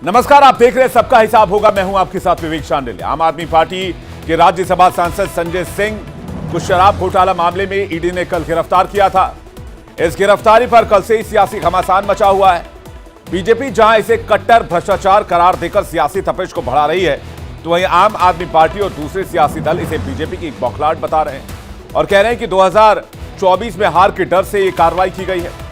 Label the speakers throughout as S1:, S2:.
S1: नमस्कार, आप देख रहे हैं सबका हिसाब होगा। मैं हूं आपके साथ विवेक शांडिल्य। आम आदमी पार्टी के राज्यसभा सांसद संजय सिंह को शराब घोटाला मामले में ईडी ने कल गिरफ्तार किया था। इस गिरफ्तारी पर कल से ही सियासी घमासान मचा हुआ है। बीजेपी जहां इसे कट्टर भ्रष्टाचार करार देकर सियासी तपिश को बढ़ा रही है, तो वहीं आम आदमी पार्टी और दूसरे सियासी दल इसे बीजेपी की बौखलाहट बता रहे हैं और कह रहे हैं कि 2024 में हार के डर से यह कार्रवाई की गई है।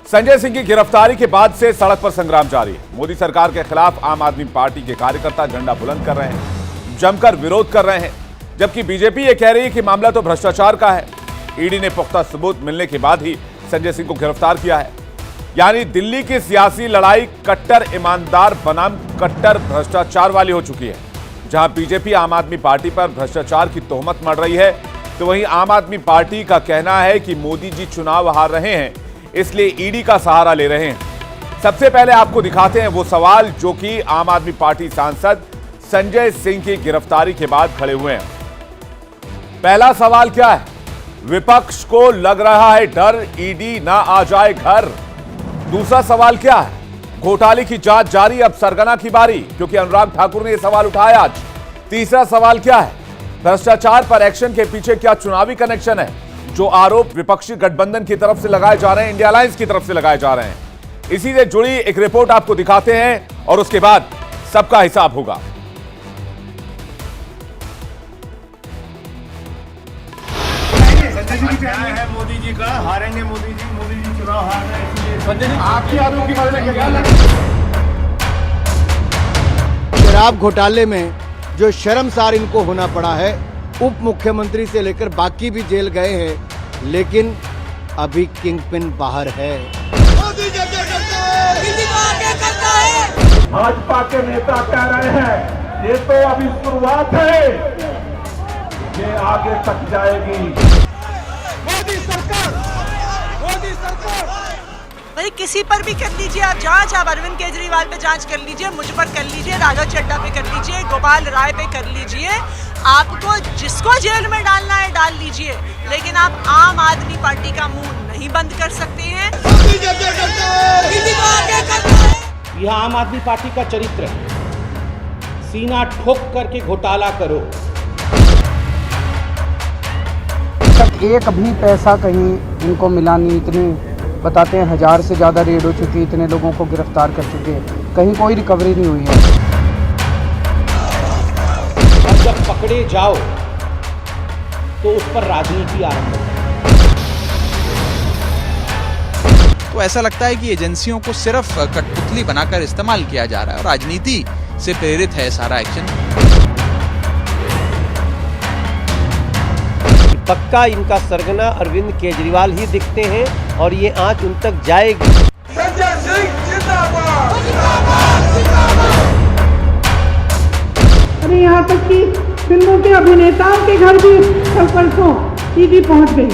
S1: संजय सिंह की गिरफ्तारी के बाद से सड़क पर संग्राम जारी है। मोदी सरकार के खिलाफ आम आदमी पार्टी के कार्यकर्ता झंडा बुलंद कर रहे हैं, जमकर विरोध कर रहे हैं, जबकि बीजेपी ये कह रही है कि मामला तो भ्रष्टाचार का है। ईडी ने पुख्ता सबूत मिलने के बाद ही संजय सिंह को गिरफ्तार किया है। यानी दिल्ली की सियासी लड़ाई कट्टर ईमानदार बनाम कट्टर भ्रष्टाचार वाली हो चुकी है। जहां बीजेपी आम आदमी पार्टी पर भ्रष्टाचार की तोहमत मढ़ रही है, तो वहीं आम आदमी पार्टी का कहना है कि मोदी जी चुनाव हार रहे हैं, इसलिए ईडी का सहारा ले रहे हैं। सबसे पहले आपको दिखाते हैं वो सवाल जो कि आम आदमी पार्टी सांसद संजय सिंह की गिरफ्तारी के बाद खड़े हुए हैं। पहला सवाल क्या है? विपक्ष को लग रहा है डर ईडी ना आ जाए घर। दूसरा सवाल क्या है? घोटाले की जांच जारी, अब सरगना की बारी, क्योंकि अनुराग ठाकुर ने यह सवाल उठाया आज। तीसरा सवाल क्या है? भ्रष्टाचार पर एक्शन के पीछे क्या चुनावी कनेक्शन है? जो आरोप विपक्षी गठबंधन की तरफ से लगाए जा रहे हैं, इंडिया अलायंस की तरफ से लगाए जा रहे हैं। इसी से जुड़ी एक रिपोर्ट आपको दिखाते हैं और उसके बाद सबका हिसाब होगा।
S2: है मोदी जी का, हारेंगे मोदी जी चुनाव हार रहे हैं, इसलिए
S3: संजय जी आपकी आरोप के बारे में क्या कहना?
S4: शराब घोटाले में जो शर्मसार इनको होना पड़ा है, उप मुख्यमंत्री से लेकर बाकी भी जेल गए हैं, लेकिन अभी किंगपिन बाहर है।
S2: भाजपा के नेता कह रहे हैं ये तो अभी शुरुआत है, ये आगे तक जाएगी।
S3: मोदी सरकार
S5: भाई किसी पर भी कर लीजिए आप जांच, आप अरविंद केजरीवाल पे जांच कर लीजिए, मुझ पर कर लीजिए, राघव चड्ढा पे कर लीजिए, गोपाल राय पे कर लीजिए, आपको जिसको जेल में डालना है डाल लीजिए, लेकिन आप आम आदमी पार्टी का मुंह नहीं बंद कर सकते हैं।
S6: यह आम आदमी पार्टी का चरित्र है, सीना ठोक करके घोटाला करो।
S7: एक भी पैसा कहीं इनको मिला नहीं। इतने बताते हैं 1000 से ज़्यादा रेड हो चुकी, इतने लोगों को गिरफ्तार कर चुके हैं, कहीं कोई रिकवरी नहीं हुई है।
S6: और जब पकड़े जाओ तो उस पर राजनीति आरंभ हो।
S8: तो ऐसा लगता है कि एजेंसियों को सिर्फ कठपुतली बनाकर इस्तेमाल किया जा रहा है और राजनीति से प्रेरित है सारा एक्शन।
S9: पक्का इनका सरगना अरविंद केजरीवाल ही दिखते हैं और ये आंच उन तक जाएगी।
S2: संजय सिंह जिंदाबाद,
S10: अरे यहाँ तक कि फिल्मों के अभिनेताओं के घर भी कल परसों ईडी पहुँच गई,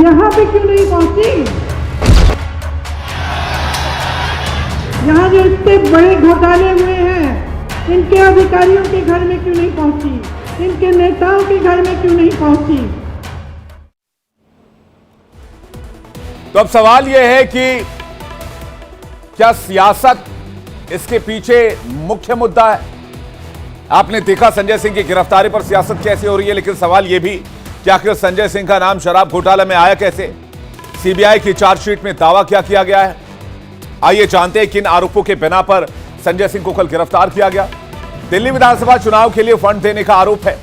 S10: यहाँ पे क्यों नहीं पहुँची? यहाँ जो इतने बड़े घोटाले हुए हैं, इनके अधिकारियों के घर में क्यों नहीं पहुँची? इनके नेताओं के घर में क्यों नहीं पहुँची?
S1: तो अब सवाल यह है कि क्या सियासत इसके पीछे मुख्य मुद्दा है? आपने देखा संजय सिंह की गिरफ्तारी पर सियासत कैसे हो रही है, लेकिन सवाल यह भी कि आखिर संजय सिंह का नाम शराब घोटाला में आया कैसे? सीबीआई की चार्जशीट में दावा क्या किया गया है? आइए जानते हैं किन आरोपों के बिना पर संजय सिंह को कल गिरफ्तार किया गया। दिल्ली विधानसभा चुनाव के लिए फंड देने का आरोप है।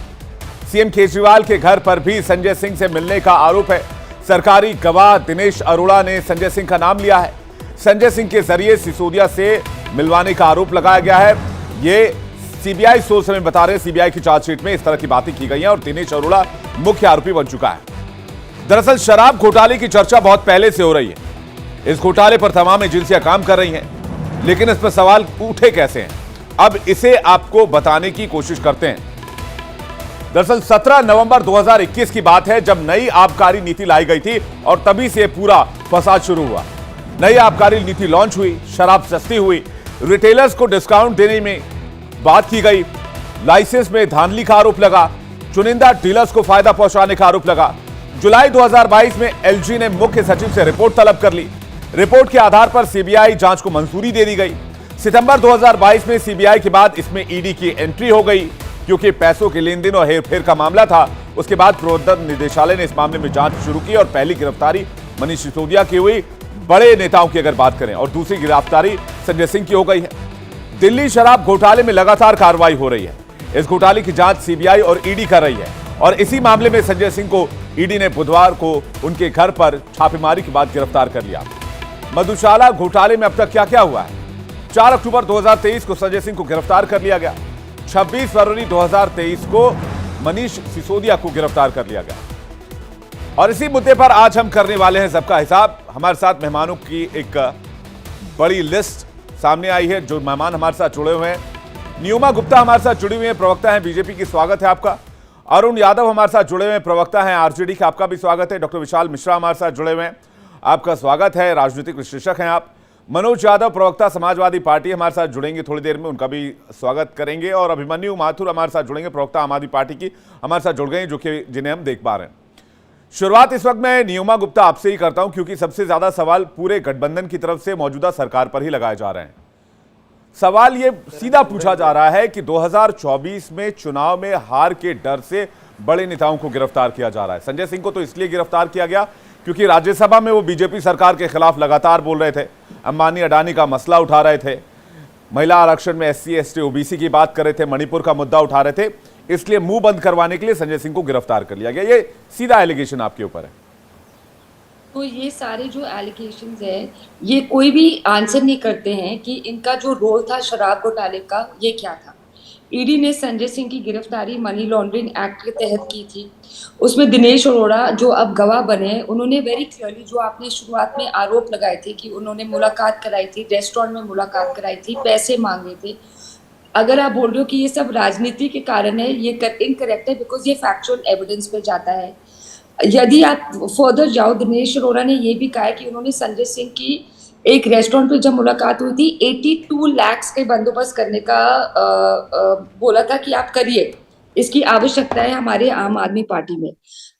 S1: सीएम केजरीवाल के घर पर भी संजय सिंह से मिलने का आरोप है। सरकारी गवाह दिनेश अरोड़ा ने संजय सिंह का नाम लिया है। संजय सिंह के जरिए सिसोदिया से मिलवाने का आरोप लगाया गया है। ये सीबीआई सोर्स में बता रहे हैं, सीबीआई की चार्जशीट में इस तरह की बातें की गई हैं और दिनेश अरोड़ा मुख्य आरोपी बन चुका है। दरअसल शराब घोटाले की चर्चा बहुत पहले से हो रही है। इस घोटाले पर तमाम एजेंसियां काम कर रही हैं, लेकिन इस पर सवाल उठे कैसे हैं, अब इसे आपको बताने की कोशिश करते हैं। दरअसल 17 नवंबर 2021 की बात है, जब नई आबकारी नीति लाई गई थी और तभी से पूरा फसाद शुरू हुआ। नई आबकारी नीति लॉन्च हुई, शराब सस्ती हुई, रिटेलर्स को डिस्काउंट देने में बात की गई, लाइसेंस में धांधली का आरोप लगा, चुनिंदा डीलर्स को फायदा पहुंचाने का आरोप लगा। जुलाई 2022 में एलजी ने मुख्य सचिव से रिपोर्ट तलब कर ली। रिपोर्ट के आधार पर सीबीआई जांच को मंजूरी दे दी गई। सितंबर 2022 में सीबीआई के बाद इसमें ईडी की एंट्री हो गई, क्योंकि पैसों के लेन देन और हेरफेर का मामला था। उसके बाद प्रवर्तन निदेशालय ने इस मामले में जांच शुरू की और पहली गिरफ्तारी मनीष सिसोदिया की हुई। बड़े नेताओं की अगर बात करें, और दूसरी गिरफ्तारी संजय सिंह की हो गई है। दिल्ली शराब घोटाले में लगातार कार्रवाई हो रही है। इस घोटाले की जांच सीबीआई और ईडी कर रही है, और इसी मामले में संजय सिंह को ईडी ने बुधवार को उनके घर पर छापेमारी के बाद गिरफ्तार कर लिया। मधुशाला घोटाले में अब तक क्या क्या हुआ है? 4 अक्टूबर 2023 को संजय सिंह को गिरफ्तार कर लिया गया। 26 फरवरी 2023 को मनीष सिसोदिया को गिरफ्तार कर लिया गया। और इसी मुद्दे पर आज हम करने वाले हैं सबका हिसाब। हमारे साथ मेहमानों की एक बड़ी लिस्ट सामने आई है। जो मेहमान हमारे साथ जुड़े हुए हैं, न्यूमा गुप्ता हमारे साथ जुड़ी हुई हैं, प्रवक्ता हैं बीजेपी की, स्वागत है आपका। अरुण यादव हमारे साथ जुड़े हुए हैं, प्रवक्ता हैं आरजेडी का, आपका भी स्वागत है। डॉक्टर विशाल मिश्रा हमारे साथ जुड़े हुए हैं, आपका स्वागत है, राजनीतिक विश्लेषक हैं आप। मनोज यादव प्रवक्ता समाजवादी पार्टी हमारे साथ जुड़ेंगे थोड़ी देर में, उनका भी स्वागत करेंगे। और अभिमन्यु माथुर हमारे साथ जुड़ेंगे, प्रवक्ता आम आदमी पार्टी की, हमारे साथ जुड़ गए, जो कि जिन्हें हम देख पा रहे हैं। शुरुआत इस वक्त मैं न्यूमा गुप्ता आपसे ही करता हूं, क्योंकि सबसे ज्यादा सवाल पूरे गठबंधन की तरफ से मौजूदा सरकार पर ही लगाए जा रहे हैं। सवाल ये सीधा पूछा जा रहा है कि 2024 में चुनाव में हार के डर से बड़े नेताओं को गिरफ्तार किया जा रहा है। संजय सिंह को तो इसलिए गिरफ्तार किया गया क्योंकि राज्यसभा में वो बीजेपी सरकार के खिलाफ लगातार बोल रहे थे, अंबानी अडानी का मसला उठा रहे थे, महिला आरक्षण में SC ST OBC की बात कर रहे थे, मणिपुर का मुद्दा उठा रहे थे। इसलिए मुंह बंद करवाने के लिए संजय सिंह को गिरफ्तार कर लिया गया। ये सीधा एलिगेशन आपके ऊपर है।
S11: तो ये सारे जो एलिगेशंस है, ये कोई भी आंसर नहीं करते हैं कि इनका जो रोल था शराब घोटाले का, ये क्या था। ईडी ने संजय सिंह की गिरफ्तारी मनी लॉन्ड्रिंग एक्ट के तहत की थी। उसमें दिनेश अरोड़ा जो अब गवाह बने, उन्होंने वेरी क्लियरली, जो आपने शुरुआत में आरोप लगाए थे कि उन्होंने मुलाकात कराई थी, रेस्टोरेंट में मुलाकात कराई थी, पैसे मांगे थे, अगर आप बोल रहे हो कि ये सब राजनीति के कारण है, ये इनकरेक्ट है, बिकॉज ये फैक्चुअल एविडेंस पे जाता है। यदि आप फर्दर जाओ, दिनेश अरोड़ा ने ये भी कहा है कि उन्होंने संजय सिंह की एक रेस्टोरेंट पे जब मुलाकात हुई थी 82 लाख के बंदोबस्त करने का बोला था कि आप करिए, इसकी आवश्यकता है हमारे आम आदमी पार्टी में।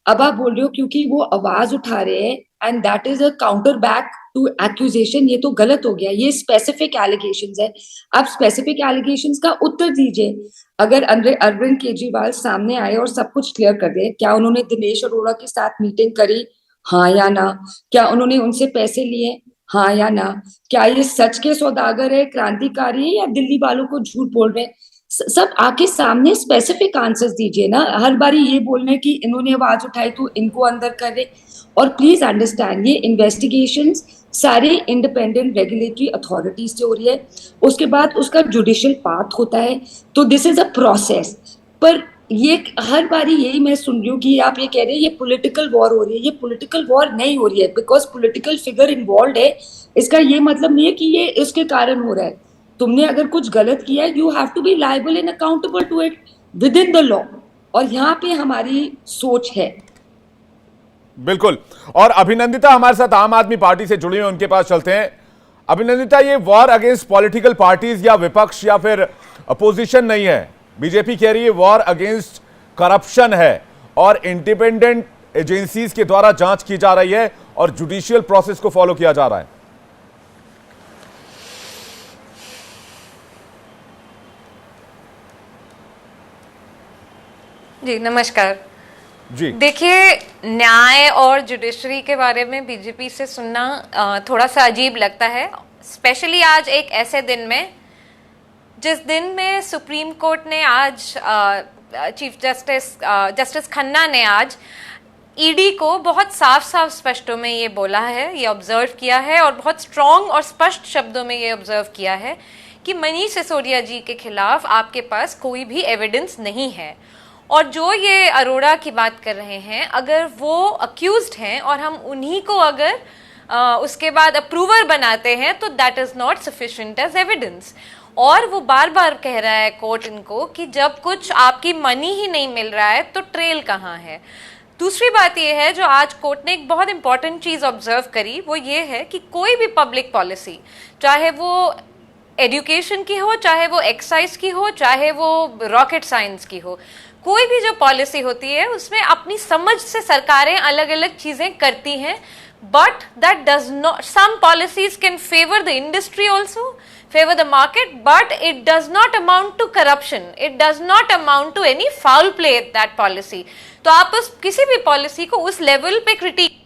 S11: अब आप बोल रहे हो क्योंकि वो आवाज उठा रहे हैं and that is a counter back to accusation, ये तो गलत हो गया। ये स्पेसिफिक एलिगेशंस है, आप स्पेसिफिक एलिगेशंस का उत्तर दीजिए। अगर अरविंद केजरीवाल सामने आए और सब कुछ क्लियर कर दे, क्या उन्होंने दिनेश अरोड़ा के साथ मीटिंग करी, हाँ या ना? क्या उन्होंने उनसे पैसे लिए, हाँ या ना? क्या ये सच के सौदागर है, क्रांतिकारी है, या दिल्ली वालों को झूठ बोल रहे हैं? सब आके सामने स्पेसिफिक आंसर्स दीजिए ना। हर बारी ये बोलने की इन्होंने आवाज उठाई तो इनको अंदर कर रहे। और प्लीज अंडरस्टैंड, ये इन्वेस्टिगेशंस सारे इंडिपेंडेंट रेगुलेटरी अथॉरिटीज से हो रही है, उसके बाद उसका जुडिशियल पार्ट होता है, तो दिस इज अ प्रोसेस। पर ये हर बारी यही मैं सुन रही हूँ कि आप ये कह रहे हैं ये पॉलिटिकल वॉर हो रही है। ये पॉलिटिकल वॉर नहीं हो रही है, बिकॉज पॉलिटिकल फिगर इन्वॉल्व है। इसका ये मतलब नहीं है कि ये इसके कारण हो रहा है। तुमने अगर कुछ गलत किया, you have to be liable and accountable to it within the law. और यहाँ पे हमारी सोच है।
S1: बिल्कुल। और अभिनंदिता हमारे साथ आम आदमी पार्टी से जुड़ी हुई, उनके पास चलते हैं। अभिनंदिता, ये वॉर अगेंस्ट पॉलिटिकल पार्टीज या विपक्ष या फिर अपोजिशन नहीं है। बीजेपी कह रही है वॉर अगेंस्ट करप्शन है और इंडिपेंडेंट एजेंसीज के द्वारा जांच की जा रही है और जुडिशियल प्रोसेस को फॉलो किया जा रहा है।
S12: जी नमस्कार
S1: जी।
S12: देखिए, न्याय और जुडिशरी के बारे में बीजेपी से सुनना थोड़ा सा अजीब लगता है, स्पेशली आज एक ऐसे दिन में जिस दिन में सुप्रीम कोर्ट ने आज चीफ जस्टिस खन्ना ने आज ईडी को बहुत साफ साफ स्पष्टों में ये बोला है, ये ऑब्जर्व किया है और बहुत स्ट्रॉन्ग और स्पष्ट शब्दों में ये ऑब्जर्व किया है कि मनीष सिसोदिया जी के खिलाफ आपके पास कोई भी एविडेंस नहीं है। और जो ये अरोड़ा की बात कर रहे हैं, अगर वो अक्यूज्ड हैं और हम उन्हीं को अगर उसके बाद अप्रूवर बनाते हैं तो that is not sufficient as evidence. और वो बार बार कह रहा है कोर्ट इनको कि जब कुछ आपकी मनी ही नहीं मिल रहा है तो ट्रेल कहाँ है। दूसरी बात ये है, जो आज कोर्ट ने एक बहुत इंपॉर्टेंट चीज़ ऑब्जर्व करी, वो ये है कि कोई भी पब्लिक पॉलिसी, चाहे वो एजुकेशन की हो, चाहे वो एक्साइज की हो, चाहे वो रॉकेट साइंस की हो, कोई भी जो पॉलिसी होती है उसमें अपनी समझ से सरकारें अलग अलग चीज़ें करती हैं। but that does not, some policies can favor the industry also, favor the market, but it does not amount to corruption, it does not amount to any foul play at that policy. तो आप उस किसी भी policy को उस level पे critic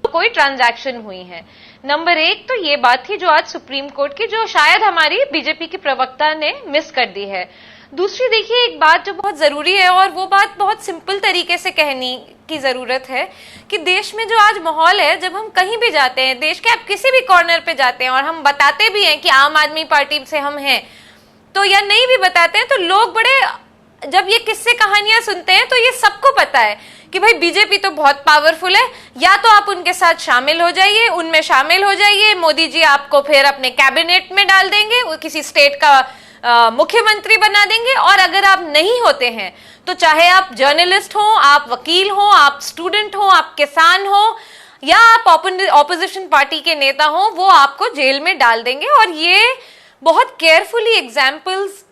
S12: कोई transaction हुई है। नंबर एक तो ये बात थी जो आज सुप्रीम कोर्ट की, जो शायद हमारी बीजेपी की प्रवक्ता ने मिस कर दी है। दूसरी देखिए एक बात जो बहुत जरूरी है, और वो बात बहुत सिंपल तरीके से कहने की जरूरत है कि देश में जो आज माहौल है, जब हम कहीं भी जाते हैं, देश के आप किसी भी कॉर्नर पे जाते हैं और हम बताते भी हैं कि आम आदमी पार्टी से हम हैं, तो या नहीं भी बताते हैं तो लोग बड़े, जब ये किस्से कहानियां सुनते हैं तो ये सबको पता है कि भाई बीजेपी तो बहुत पावरफुल है, या तो आप उनके साथ शामिल हो जाइए, उनमें शामिल हो जाइए, मोदी जी आपको फिर अपने कैबिनेट में डाल देंगे, किसी स्टेट का मुख्यमंत्री बना देंगे, और अगर आप नहीं होते हैं तो चाहे आप जर्नलिस्ट हो, आप वकील हो, आप स्टूडेंट हो, आप किसान हो, या आप ऑपोजिशन पार्टी के नेता हो, वो आपको जेल में डाल देंगे। और ये बहुत केयरफुली एग्जाम्पल्स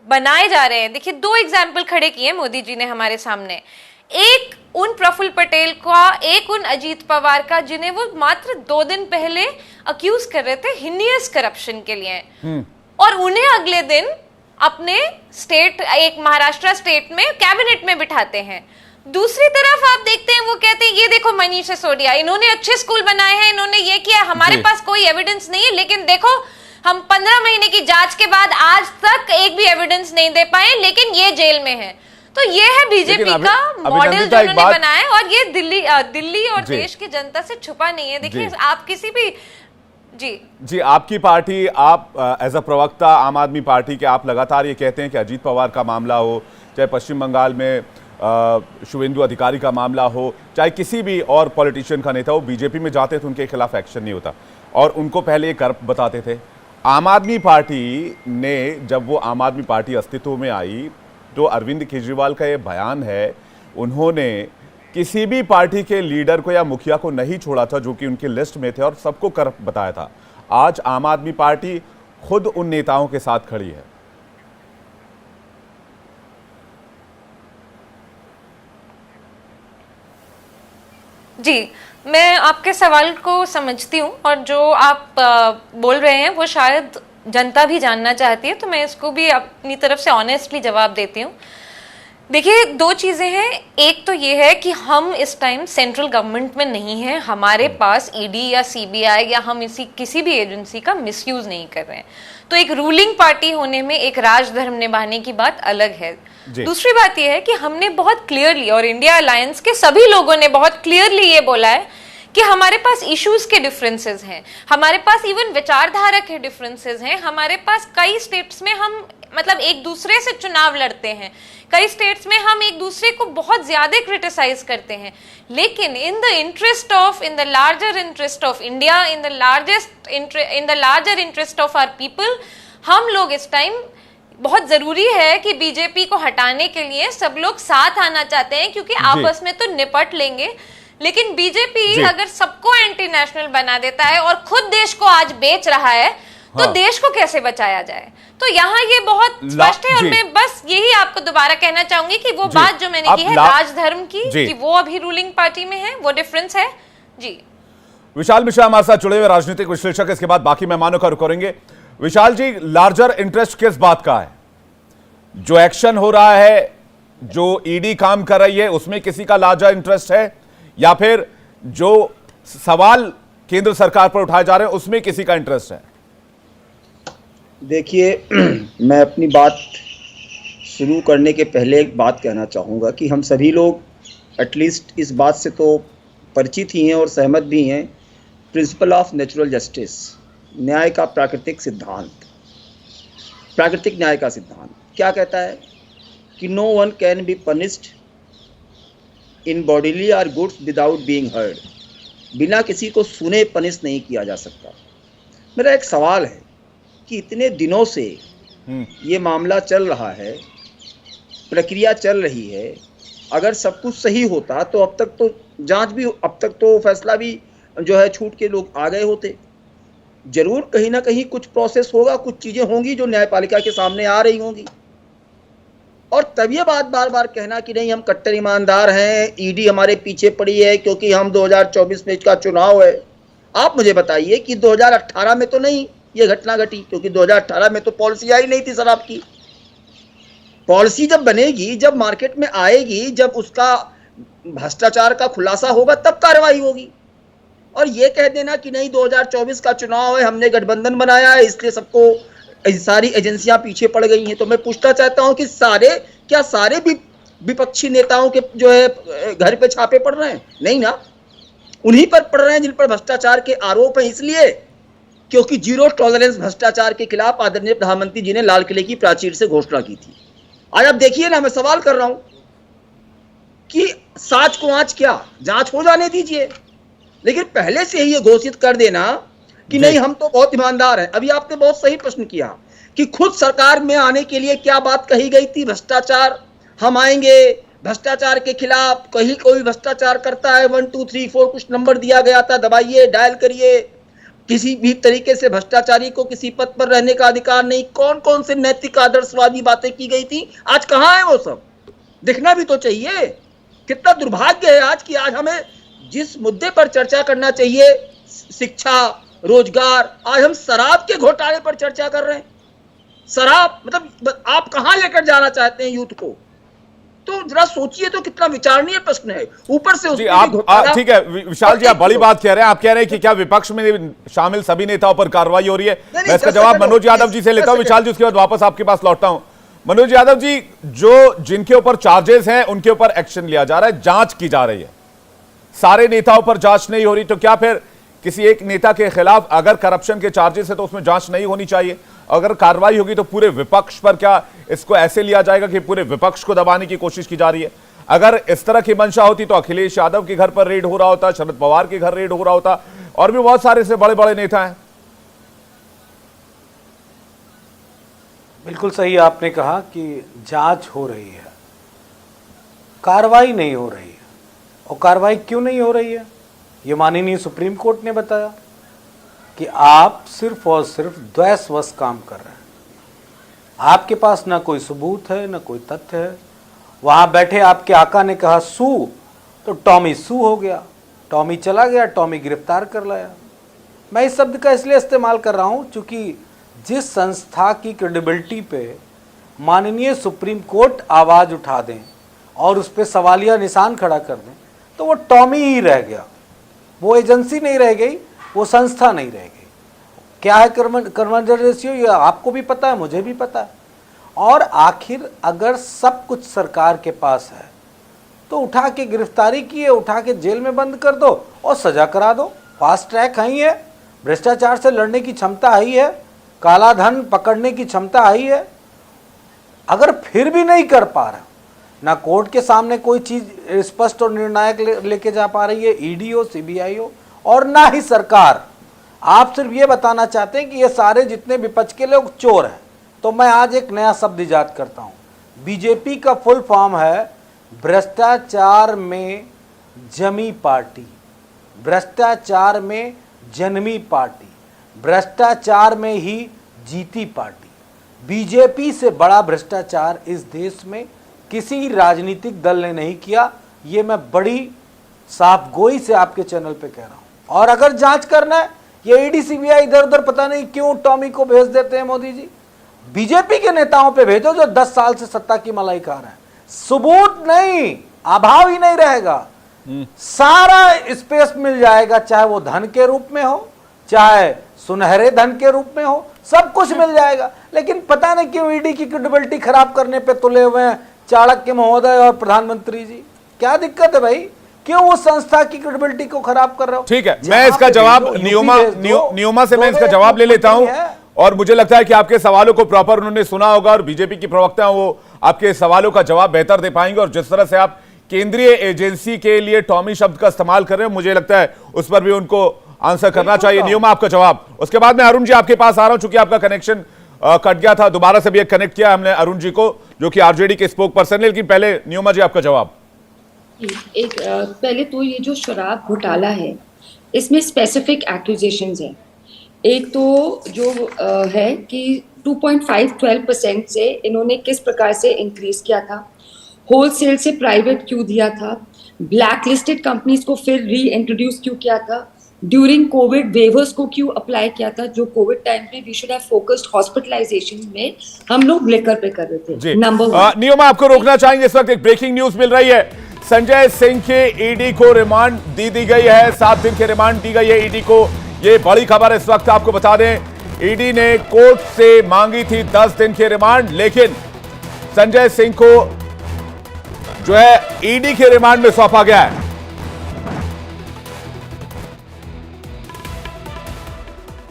S12: बनाए जा रहे हैं। देखिए 2 एग्जाम्पल खड़े किए मोदी जी ने हमारे सामने, एक उन प्रफुल्ल पटेल का, एक उन अजीत पवार का, जिन्हें वो मात्र 2 दिन पहले अक्यूज कर रहे थे हिनियस करप्शन के लिए, और उन्हें अगले दिन अपने स्टेट, एक महाराष्ट्र स्टेट में कैबिनेट में बिठाते हैं। दूसरी तरफ आप देखते हैं वो कहते हैं ये देखो मनीष सिसोदिया, इन्होंने अच्छे स्कूल बनाए हैं, इन्होंने ये किया, हमारे पास कोई एविडेंस नहीं है, लेकिन देखो हम 15 महीने की जांच के बाद आज तक एक भी एविडेंस नहीं दे पाए, लेकिन ये जेल में है। तो ये है बीजेपी का मॉडल जो उन्होंने बनाया है, और ये दिल्ली और देश की जनता से छुपा नहीं है। देखिए आप किसी भी जी
S1: आपकी पार्टी, आप एज अ प्रवक्ता आम आदमी पार्टी के, आप लगातार ये कहते हैं कि अजीत पवार का मामला हो, चाहे पश्चिम बंगाल में शुभेंदु अधिकारी का मामला हो, चाहे किसी भी और पॉलिटिशियन का नेता हो, बीजेपी में जाते तो उनके खिलाफ एक्शन नहीं होता, और उनको पहले ये करप्ट बताते थे। आम आदमी पार्टी ने, जब वो आम आदमी पार्टी अस्तित्व में आई, तो अरविंद केजरीवाल का ये बयान है, उन्होंने किसी भी पार्टी के लीडर को या मुखिया को नहीं छोड़ा था जो कि उनकी लिस्ट में थे, और सबको करप्ट बताया था। आज आम आदमी पार्टी खुद उन नेताओं के साथ खड़ी है।
S12: जी, मैं आपके सवाल को समझती हूँ, और जो आप बोल रहे हैं वो शायद जनता भी जानना चाहती है, तो मैं इसको भी अपनी तरफ से ऑनेस्टली जवाब देती हूँ। देखिए 2 चीज़ें हैं, एक तो ये है कि हम इस टाइम सेंट्रल गवर्नमेंट में नहीं हैं, हमारे पास ईडी या सीबीआई या हम किसी भी एजेंसी का मिसयूज नहीं कर रहे हैं। तो एक रूलिंग पार्टी होने में एक राजधर्म निभाने की बात अलग है। दूसरी बात यह है कि हमने बहुत क्लियरली, और इंडिया अलायंस के सभी लोगों ने बहुत क्लियरली ये बोला है कि हमारे पास इश्यूज के डिफरेंसेस हैं, हमारे पास इवन विचारधारा के डिफरेंसेस हैं, हमारे पास कई स्टेट्स में हम मतलब एक दूसरे से चुनाव लड़ते हैं, कई स्टेट्स में हम एक दूसरे को बहुत ज्यादा क्रिटिसाइज करते हैं, लेकिन in the larger interest of India, in the larger interest of our people, हम लोग इस टाइम, बहुत जरूरी है कि बीजेपी को हटाने के लिए सब लोग साथ आना चाहते हैं, क्योंकि आपस में तो निपट लेंगे, लेकिन बीजेपी अगर सबको एंटी नेशनल बना देता है और खुद देश को आज बेच रहा है, तो देश को कैसे बचाया जाए? तो यहाँ ये बहुत स्पष्ट है, और मैं बस यही आपको दोबारा कहना चाहूंगी कि वो बात जो मैंने की है राजधर्म की, कि वो अभी रूलिंग पार्टी में है, वो डिफरेंस है। जी,
S1: विशाल मिश्रा हमारे साथ जुड़े हुए राजनीतिक विश्लेषक, इसके बाद बाकी मेहमानों का रुख करेंगे। विशाल जी, लार्जर इंटरेस्ट किस बात का है? जो एक्शन हो रहा है, जो ईडी काम कर रही है, उसमें किसी का लार्जर इंटरेस्ट है, या फिर जो सवाल केंद्र सरकार पर उठाए जा रहे हैं उसमें किसी का इंटरेस्ट है?
S13: देखिए, मैं अपनी बात शुरू करने के पहले एक बात कहना चाहूँगा कि हम सभी लोग एटलीस्ट इस बात से तो परिचित ही हैं और सहमत भी हैं, प्रिंसिपल ऑफ नेचुरल जस्टिस, न्याय का प्राकृतिक सिद्धांत, प्राकृतिक न्याय का सिद्धांत क्या कहता है कि no one can be punished in bodily और गुड्स विदाउट बीइंग हर्ड, बिना किसी को सुने पनिश नहीं किया जा सकता। मेरा एक सवाल है कि इतने दिनों से ये मामला चल रहा है, प्रक्रिया चल रही है, अगर सब कुछ सही होता तो अब तक तो जांच भी, अब तक तो फैसला भी जो है छूट के लोग आ गए होते। जरूर कहीं ना कहीं कुछ प्रोसेस होगा, कुछ चीज़ें होंगी जो न्यायपालिका के सामने आ रही होंगी। और तब ये बात बार बार कहना कि नहीं हम कट्टर ईमानदार हैं, ईडी हमारे पीछे पड़ी है क्योंकि हम 2024 में इसका चुनाव है। आप मुझे बताइए कि 2018 में तो नहीं ये घटना घटी, क्योंकि 2018 में तो पॉलिसी आई नहीं थी शराब की। पॉलिसी जब बनेगी, जब मार्केट में आएगी, जब उसका भ्रष्टाचार का खुलासा होगा तब कार्रवाई होगी। और ये कह देना कि नहीं 2024 का चुनाव है, हमने गठबंधन बनाया है इसलिए सबको सारी एजेंसियां पीछे पड़ गई हैं। तो मैं पूछना चाहता हूं कि सारे भी विपक्षी नेताओं के जो है घर पे छापे पड़ रहे हैं? नहीं ना, उन्हीं पर पड़ रहे हैं जिन पर भ्रष्टाचार के आरोप हैं, इसलिए क्योंकि जीरो टॉलरेंस भ्रष्टाचार के खिलाफ आदरणीय प्रधानमंत्री जी ने लाल किले की प्राचीर से घोषणा की थी। आज आप देखिए ना, मैं सवाल कर रहा हूं कि साच को आंच क्या, जांच हो जाने दीजिए, लेकिन पहले से ही ये घोषित कर देना कि नहीं हम तो बहुत ईमानदार हैं। अभी आपने बहुत सही प्रश्न किया कि खुद सरकार में आने के लिए क्या बात कही गई थी, भ्रष्टाचार हम आएंगे, भ्रष्टाचार के खिलाफ, कहीं कोई भ्रष्टाचार करता है 1 2 3 4 कुछ नंबर दिया गया था, दबाइए, डायल करिए, किसी भी तरीके से भ्रष्टाचारी को किसी पद पर रहने का अधिकार नहीं। कौन कौन से नैतिक आदर्शवादी बातें की गई थी, आज कहां है वो सब? दिखना भी तो चाहिए। कितना दुर्भाग्य है आज की, आज हमें जिस मुद्दे पर चर्चा करना चाहिए, शिक्षा, रोजगार, आज हम शराब के घोटाले पर चर्चा कर रहे हैं। शराब मतलब आप कहां लेकर जाना चाहते हैं यूथ को? तो जरा सोचिए तो कितना विचारणीय प्रश्न है। ऊपर से
S1: जी आप ठीक है विशाल जी, आप बड़ी बात कह रहे हैं। आप कह रहे हैं कि क्या विपक्ष में शामिल सभी नेताओं पर कार्रवाई हो रही है? मैं इसका जवाब मनोज यादव जी से लेता हूं। विशाल जी, उसके बाद वापस आपके पास लौटता हूं। मनोज यादव जी, जिनके ऊपर चार्जेस हैं उनके ऊपर एक्शन लिया जा रहा है, जांच की जा रही है, सारे नेताओं पर जांच नहीं हो रही, तो क्या फिर किसी एक नेता के खिलाफ अगर करप्शन के चार्जेस है तो उसमें जांच नहीं होनी चाहिए? अगर कार्रवाई होगी तो पूरे विपक्ष पर क्या इसको ऐसे लिया जाएगा कि पूरे विपक्ष को दबाने की कोशिश की जा रही है? अगर इस तरह की मंशा होती तो अखिलेश यादव के घर पर रेड हो रहा होता, शरद पवार के घर रेड हो रहा होता, और भी बहुत सारे से बड़े बड़े नेता हैं।
S14: बिल्कुल सही आपने कहा कि जांच हो रही है, कार्रवाई नहीं हो रही है। और कार्रवाई क्यों नहीं हो रही है? ये माननीय सुप्रीम कोर्ट ने बताया कि आप सिर्फ और सिर्फ द्वैसवश काम कर रहे हैं। आपके पास ना कोई सबूत है, ना कोई तथ्य है। वहां बैठे आपके आका ने कहा सू, तो टॉमी सू हो गया, टॉमी चला गया, टॉमी गिरफ्तार कर लाया। मैं इस शब्द का इसलिए इस्तेमाल कर रहा हूं क्योंकि जिस संस्था की क्रेडिबिलिटी पे माननीय सुप्रीम कोर्ट आवाज उठा दें और उस पर सवालिया निशान खड़ा कर दें, तो वो टॉमी ही रह गया, वो एजेंसी नहीं रह गई, वो संस्था नहीं रह गई। क्या है कन्वर्जन रेशियो, ये आपको भी पता है, मुझे भी पता है। और आखिर अगर सब कुछ सरकार के पास है तो उठा के गिरफ्तारी किए, उठा के जेल में बंद कर दो और सजा करा दो। फास्ट ट्रैक है ही है, भ्रष्टाचार से लड़ने की क्षमता है ही है, काला धन पकड़ने की क्षमता है ही है। अगर फिर भी नहीं कर पा रहा, ना कोर्ट के सामने कोई चीज स्पष्ट और निर्णायक लेके जा पा रही है, ईडी हो, सीबीआई हो, और ना ही सरकार, आप सिर्फ ये बताना चाहते हैं कि ये सारे जितने विपक्ष के लोग चोर हैं, तो मैं आज एक नया शब्द इजाद करता हूं। बीजेपी का फुल फॉर्म है भ्रष्टाचार में जमी पार्टी, भ्रष्टाचार में जन्मी पार्टी, भ्रष्टाचार में ही जीती पार्टी। बीजेपी से बड़ा भ्रष्टाचार इस देश में किसी राजनीतिक दल ने नहीं किया। ये मैं बड़ी साफ गोई से आपके चैनल पे कह रहा हूं। और अगर जांच करना है, ये ईडी सीबीआई इधर उधर पता नहीं क्यों टॉमी को भेज देते हैं मोदी जी, बीजेपी के नेताओं पे भेजो जो 10 साल से सत्ता की मलाई खा रहे हैं। सबूत नहीं, अभाव ही नहीं रहेगा, सारा स्पेस मिल जाएगा, चाहे वो धन के रूप में हो, चाहे सुनहरे धन के रूप में हो, सब कुछ मिल जाएगा। लेकिन पता नहीं क्यों ईडी की क्रेडिबिलिटी खराब करने पे तुले हुए हैं चाणक्य महोदय और प्रधानमंत्री जी। क्या दिक्कत है भाई, क्यों उस संस्था की क्रेडिबिलिटी को खराब कर रहे हो?
S1: ठीक है, मैं इसका जवाब नियोमा से मैं इसका जवाब ले लेता हूं, और मुझे लगता है कि आपके सवालों को प्रॉपर उन्होंने सुना होगा और बीजेपी की प्रवक्ता वो आपके सवालों का जवाब बेहतर दे पाएंगे। और जिस तरह से आप केंद्रीय एजेंसी के लिए टॉमी शब्द का इस्तेमाल कर रहे हैं, मुझे लगता है उस पर भी उनको आंसर करना चाहिए। नियोमा, आपका जवाब। उसके बाद मैं अरुण जी आपके पास आ रहा हूं, चूंकि आपका कनेक्शन कट गया था, दोबारा से भी एक कनेक्ट किया हमने अरुण जी को, जो कि आरजेडी के स्पोक पर्सन। लेकिन पहले नियोमा जी आपका जवाब।
S11: पहले तो ये जो शराब घोटाला है, इसमें स्पेसिफिक एक्यूजेशंस हैं। एक तो जो है कि 2.5-12% से इन्होंने किस प्रकार से इंक्रीज किया था, होलसेल से प्राइवेट क्यों दिया था, ब्लैक लिस्टेड कंपनीज को फिर री इंट्रोड्यूस क्यों किया था, ड्यूरिंग कोविड वेवर्स को क्यों अप्लाई किया था, जो कोविड टाइम पे we should have focused hospitalisation में हम लोग लेकर पे कर रहे थे। नंबर 1
S1: नियम आपको रोकना चाहेंगे, इस वक्त एक ब्रेकिंग न्यूज मिल रही है। संजय सिंह के ईडी को रिमांड दी गई है, 7 दिन की रिमांड दी गई है ईडी को। ये बड़ी खबर इस वक्त आपको बता दें, ईडी ने कोर्ट से मांगी थी 10 दिन की रिमांड, लेकिन संजय सिंह को जो है ईडी के रिमांड में सौंपा गया है।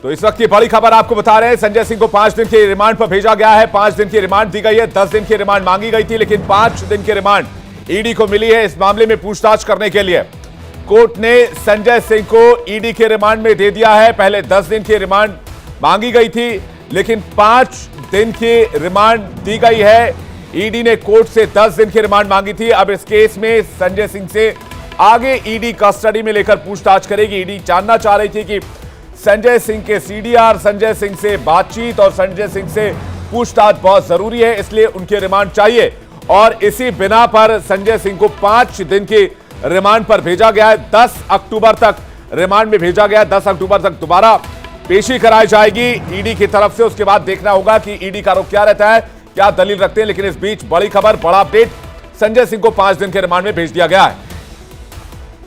S1: तो इस वक्त की बड़ी खबर आपको बता रहे हैं, संजय सिंह को 5 दिन के रिमांड पर भेजा गया है। 5 दिन की रिमांड दी गई है, 10 दिन की रिमांड मांगी गई थी, लेकिन 5 दिन की रिमांड ईडी को मिली है इस मामले में पूछताछ करने के लिए। कोर्ट ने संजय सिंह को ईडी के रिमांड में दे दिया है। पहले 10 दिन की रिमांड मांगी गई थी, लेकिन 5 दिन की रिमांड दी गई है। ईडी ने कोर्ट से 10 दिन की रिमांड मांगी थी। अब इस केस में संजय सिंह से आगे ईडी कस्टडी में लेकर पूछताछ करेगी। ईडी जानना चाह रही थी कि संजय सिंह के सीडीआर, संजय सिंह से बातचीत और संजय सिंह से पूछताछ बहुत जरूरी है, इसलिए उनके रिमांड चाहिए। और इसी बिना पर संजय सिंह को 5 दिन की रिमांड पर भेजा गया है। 10 अक्टूबर तक रिमांड में भेजा गया है। 10 अक्टूबर तक दोबारा पेशी कराई जाएगी ईडी की तरफ से। उसके बाद देखना होगा कि ईडी का रुख क्या रहता है, क्या दलील रखते हैं। लेकिन इस बीच बड़ी खबर, बड़ा अपडेट, संजय सिंह को 5 दिन के रिमांड में भेज दिया गया है।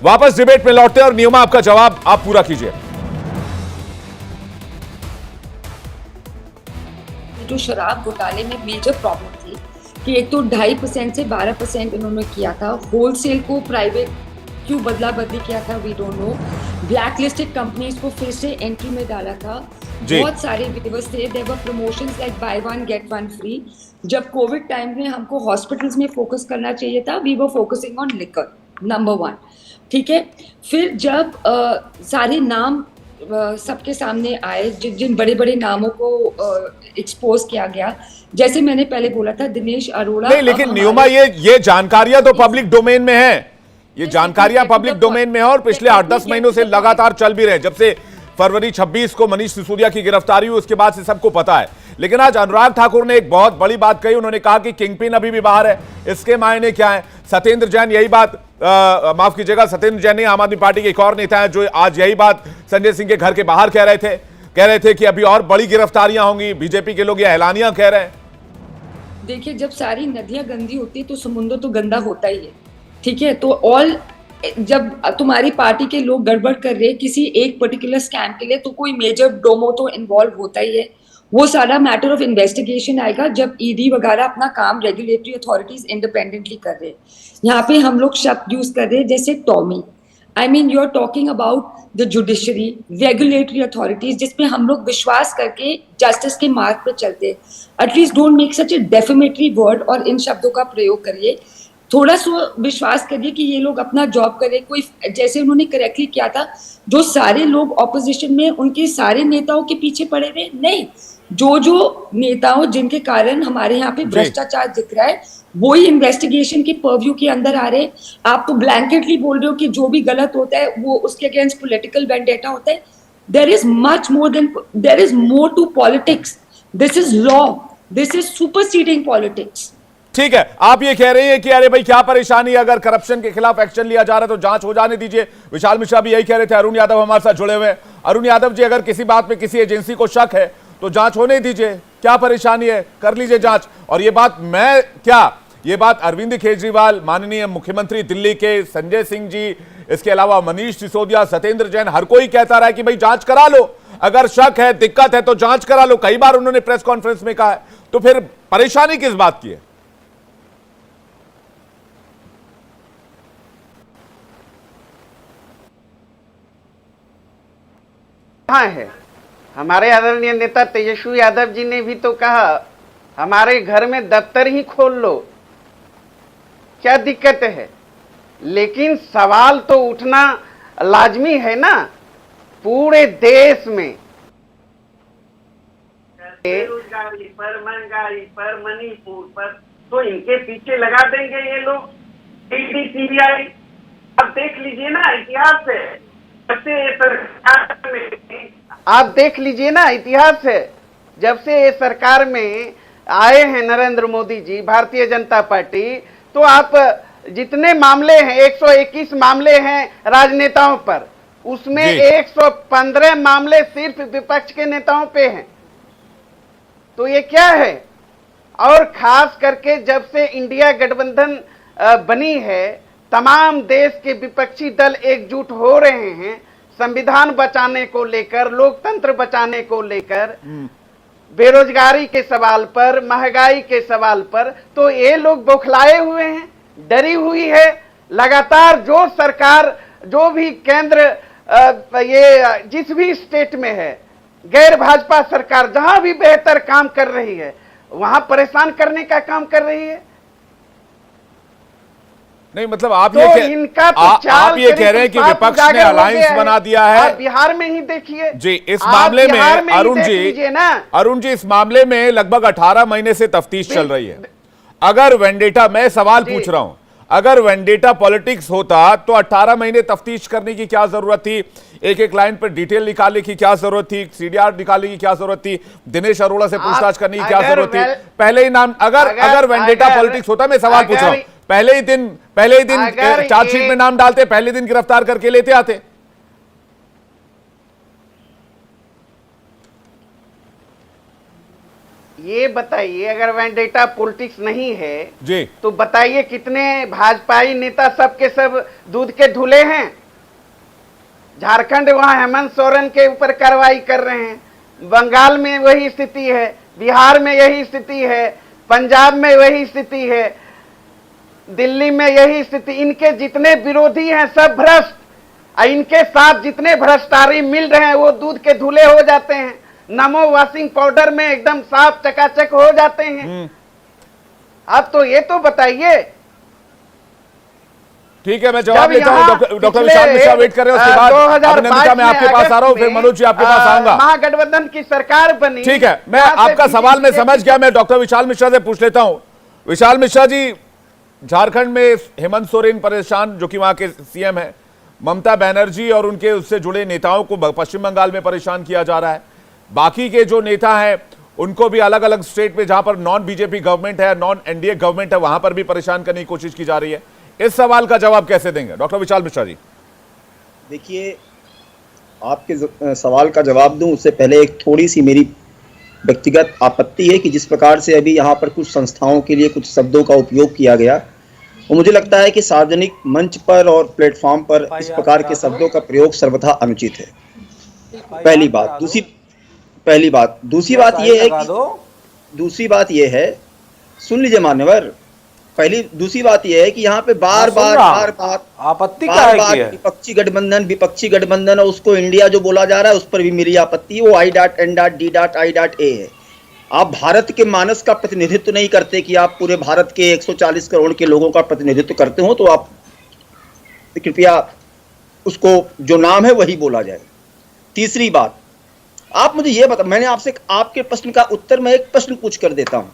S1: वापस डिबेट में लौटते हैं और नियमा आपका जवाब आप पूरा कीजिए।
S11: जो शराब घोटाले में मेजर प्रॉब्लम थी कि एक तो 2.5% से 12% इन्होंने किया था, होलसेल को प्राइवेट क्यों बदला बदली किया था, we don't know. Blacklisted companies को फिर से एंट्री में डाला था, बहुत सारे वेवर्स थे, there were promotions like buy one get one free. जब कोविड टाइम में हमको हॉस्पिटल्स में फोकस करना चाहिए था, we were focusing on liquor, number 1, ठीक है। फिर जब सारे नाम सबके सामने आए, जिन बड़े बड़े नामों को एक्सपोज किया गया, जैसे मैंने पहले बोला था, दिनेश अरोड़ा।
S1: नहीं, लेकिन नियमा ये जानकारियां तो पब्लिक डोमेन में है, ये जानकारियां पब्लिक डोमेन में है और पिछले 8-10 महीनों से लगातार चल भी रहे हैं। जब से फरवरी 26 को मनीष सिसोदिया की गिरफ्तारी हुई, उसके बाद से सबको पता है। लेकिन आज अनुराग ठाकुर ने एक बहुत बड़ी बात कही, उन्होंने कहा कि किंगपिन अभी भी बाहर है, इसके मायने क्या है। सत्येंद्र जैन यही बात, माफ कीजिएगा, सत्येंद्र जैन नहीं, आम आदमी पार्टी के एक और नेता है जो आज यही बात संजय सिंह के घर के बाहर कह रहे थे कि अभी और बड़ी गिरफ्तारियां होंगी। बीजेपी के लोग ये ऐलानियां कह रहे हैं।
S11: देखिए, जब सारी नदियां गंदी होती है तो समुद्र तो गंदा होता ही है, ठीक है। तो जब तुम्हारी पार्टी के लोग गड़बड़ कर रहे हैं किसी एक पर्टिकुलर स्कैम के लिए, तो कोई मेजर डोमो तो इन्वॉल्व होता ही है। वो सारा मैटर ऑफ इन्वेस्टिगेशन आएगा जब ईडी वगैरह अपना काम रेगुलेटरी अथॉरिटीज इंडिपेंडेंटली कर रहे हैं। यहाँ पे हम लोग शब्द यूज कर रहे हैं जैसे Tommy, I mean you are talking about the judiciary, regulatory authorities, जिसपे हम लोग विश्वास करके जस्टिस के मार्ग पे चलते हैं। At least don't make such a defamatory word और इन शब्दों का प्रयोग करिए। थोड़ा सा विश्वास करिए कि ये लोग अपना जॉब करें। कोई जैसे उन्होंने करेक्टली किया था, जो सारे लोग ऑपोजिशन में उनके सारे नेताओं के पीछे पड़े हुए नहीं, जो नेताओं जिनके कारण हमारे यहाँ पे भ्रष्टाचार दिख रहा है, वो ही इन्वेस्टिगेशन के पर्व्यू के अंदर आ रहे हैं। आप तो ब्लैंकेटली बोल रहे हो कि जो भी गलत होता है वो उसके अगेंस्ट पॉलिटिकल वेंडेटा होता है। There is much more than, there is more to politics. This is law, this is superseding politics.
S1: ठीक है, आप ये कह रही हैं कि अरे भाई क्या परेशानी, अगर करप्शन के खिलाफ एक्शन लिया जा रहा है तो जांच हो जाने दीजिए। विशाल मिश्रा भी यही कह रहे थे। अरुण यादव हमारे साथ जुड़े हुए हैं। अरुण यादव जी, अगर किसी बात पे किसी एजेंसी को शक है तो जांच होने दीजिए, क्या परेशानी है, कर लीजिए जांच। और ये बात ये बात अरविंद केजरीवाल, माननीय मुख्यमंत्री दिल्ली के, संजय सिंह जी, इसके अलावा मनीष सिसोदिया, सत्येंद्र जैन, हर कोई कहता रहा है कि भाई जांच करा लो, अगर शक है, दिक्कत है तो जांच करा लो। कई बार उन्होंने प्रेस कॉन्फ्रेंस में कहा है, तो फिर परेशानी किस बात की है?
S15: कहाँ है? हमारे आदरणीय नेता तेजस्वी यादव जी ने भी तो कहा हमारे घर में दफ्तर ही खोल लो, क्या दिक्कत है? लेकिन सवाल तो उठना लाजमी है ना पूरे देश में। बेरोजगारी पर, महंगाई पर, मणिपुर पर, तो इनके पीछे लगा देंगे ये लोग ईडी सीबीआई। अब देख लीजिए ना इतिहास है, आप देख लीजिए ना इतिहास है, जब से ये सरकार में आए हैं नरेंद्र मोदी जी, भारतीय जनता पार्टी, तो आप जितने मामले हैं 121 मामले हैं राजनेताओं पर, उसमें 115 मामले सिर्फ विपक्ष के नेताओं पे हैं। तो ये क्या है? और खास करके जब से इंडिया गठबंधन बनी है, तमाम देश के विपक्षी दल एकजुट हो रहे हैं संविधान बचाने को लेकर, लोकतंत्र बचाने को लेकर, बेरोजगारी के सवाल पर, महंगाई के सवाल पर। तो ये लोग बौखलाए हुए हैं, डरी हुई है। लगातार जो सरकार, जो भी केंद्र, ये जिस भी स्टेट में है, गैर भाजपा सरकार जहां भी बेहतर काम कर रही है, वहां परेशान करने का काम कर रही है।
S1: नहीं मतलब आप
S15: तो इनका तो
S1: आप ये कह रहे हैं कि विपक्ष ने अलायंस बना दिया है।
S15: बिहार में ही देखिए
S1: जी, इस मामले में अरुण जी इस मामले में लगभग 18 महीने से तफ्तीश चल रही है। अगर वेंडेटा, मैं सवाल पूछ रहा हूं, अगर वेंडेटा पॉलिटिक्स होता तो 18 महीने तफ्तीश करने की क्या जरूरत थी? एक एक लाइन पर डिटेल निकालने की क्या जरूरत थी? सीडीआर निकालने की क्या जरूरत थी? दिनेश अरोड़ा से पूछताछ करने की क्या जरूरत थी? पहले ही नाम, अगर वेंडेटा पॉलिटिक्स होता, मैं सवाल पूछ रहा हूं, पहले ही दिन चार्जशीट में नाम डालते, पहले दिन गिरफ्तार करके लेते आते।
S15: ये बताइए, अगर वेंडेटा पॉलिटिक्स नहीं है
S1: जी,
S15: तो बताइए कितने भाजपाई नेता सब के सब दूध के धुले हैं? झारखंड वहां हेमंत सोरेन के ऊपर कार्रवाई कर रहे हैं, बंगाल में वही स्थिति है, बिहार में यही स्थिति है, पंजाब में वही स्थिति है, दिल्ली में यही स्थिति। इनके जितने विरोधी हैं सब भ्रष्ट, इनके साथ जितने भ्रष्टाचारी मिल रहे हैं वो दूध के धुले हो जाते हैं, नमो वॉशिंग पाउडर में एकदम साफ चकाचक हो जाते हैं। अब तो ये तो बताइए।
S1: ठीक है, मैं जवाब लेता हूं। डॉक्टर विशाल मिश्रा वेट कर रहे हैं, उसके बाद अभिनंदिता मैं आपके पास आ रहा हूं, फिर मनोज जी आपके पास आऊंगा।
S15: महागठबंधन की सरकार बनी।
S1: ठीक है, मैं आपका सवाल मैं समझ गया, मैं डॉक्टर विशाल मिश्रा से पूछ लेता हूं। विशाल मिश्रा जी, झारखंड में हेमंत सोरेन परेशान, जो कि वहां के सीएम है, ममता बनर्जी और उनके उससे जुड़े नेताओं को पश्चिम बंगाल में परेशान किया जा रहा है, बाकी के जो नेता हैं उनको भी अलग अलग स्टेट में जहां पर नॉन बीजेपी गवर्नमेंट है, नॉन एनडीए गवर्नमेंट है, वहां पर भी परेशान करने की कोशिश की जा रही है। इस सवाल का जवाब कैसे देंगे डॉक्टर विशाल मिश्रा जी?
S13: देखिए, आपके सवाल का जवाब दूं उससे पहले एक थोड़ी सी मेरी व्यक्तिगत आपत्ति है कि जिस प्रकार से अभी यहाँ पर कुछ संस्थाओं के लिए कुछ शब्दों का उपयोग किया गया, वो मुझे लगता है कि सार्वजनिक मंच पर और प्लेटफॉर्म पर इस प्रकार के शब्दों का प्रयोग सर्वथा अनुचित है। पहली बात। दूसरी बात यह है, सुन लीजिए मान्यवर, दूसरी बात यह है कि यहाँ पे बार बार
S14: आपत्ति
S13: विपक्षी गठबंधन और उसको इंडिया जो बोला जा रहा है उस पर भी मेरी आपत्ति है। वो I.N.D.I.A है। आप भारत के मानस का प्रतिनिधित्व नहीं करते कि आप पूरे भारत के 140 करोड़ के लोगों का प्रतिनिधित्व करते हो, तो आप कृपया उसको जो नाम है वही बोला जाए। तीसरी बात, आप मुझे ये बता, मैंने आपसे आपके प्रश्न का उत्तर मैं एक प्रश्न पूछ कर देता हूं।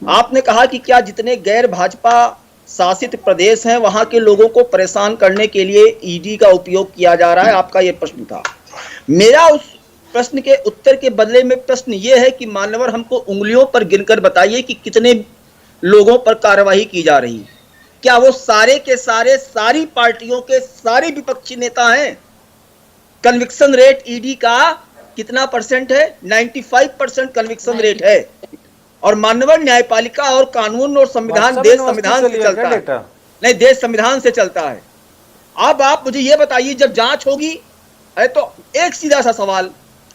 S13: आपने कहा कि क्या जितने गैर भाजपा शासित प्रदेश हैं वहां के लोगों को परेशान करने के लिए ईडी का उपयोग किया जा रहा है, आपका यह प्रश्न था। मेरा उस प्रश्न के उत्तर के बदले में प्रश्न यह है कि मान्यवर हमको उंगलियों पर गिनकर बताइए कि कितने लोगों पर कार्रवाई की जा रही है। क्या वो सारे के सारे सारी पार्टियों के सारे विपक्षी नेता हैं? कन्विक्शन रेट ईडी का कितना परसेंट है? 95% कन्विक्शन रेट है। और मानव न्यायपालिका और कानून और संविधान देश संविधान से चलता है, नहीं देश संविधान से चलता है। अब आप मुझे ये बताइए, जब जांच होगी, तो एक सीधा सा सवाल,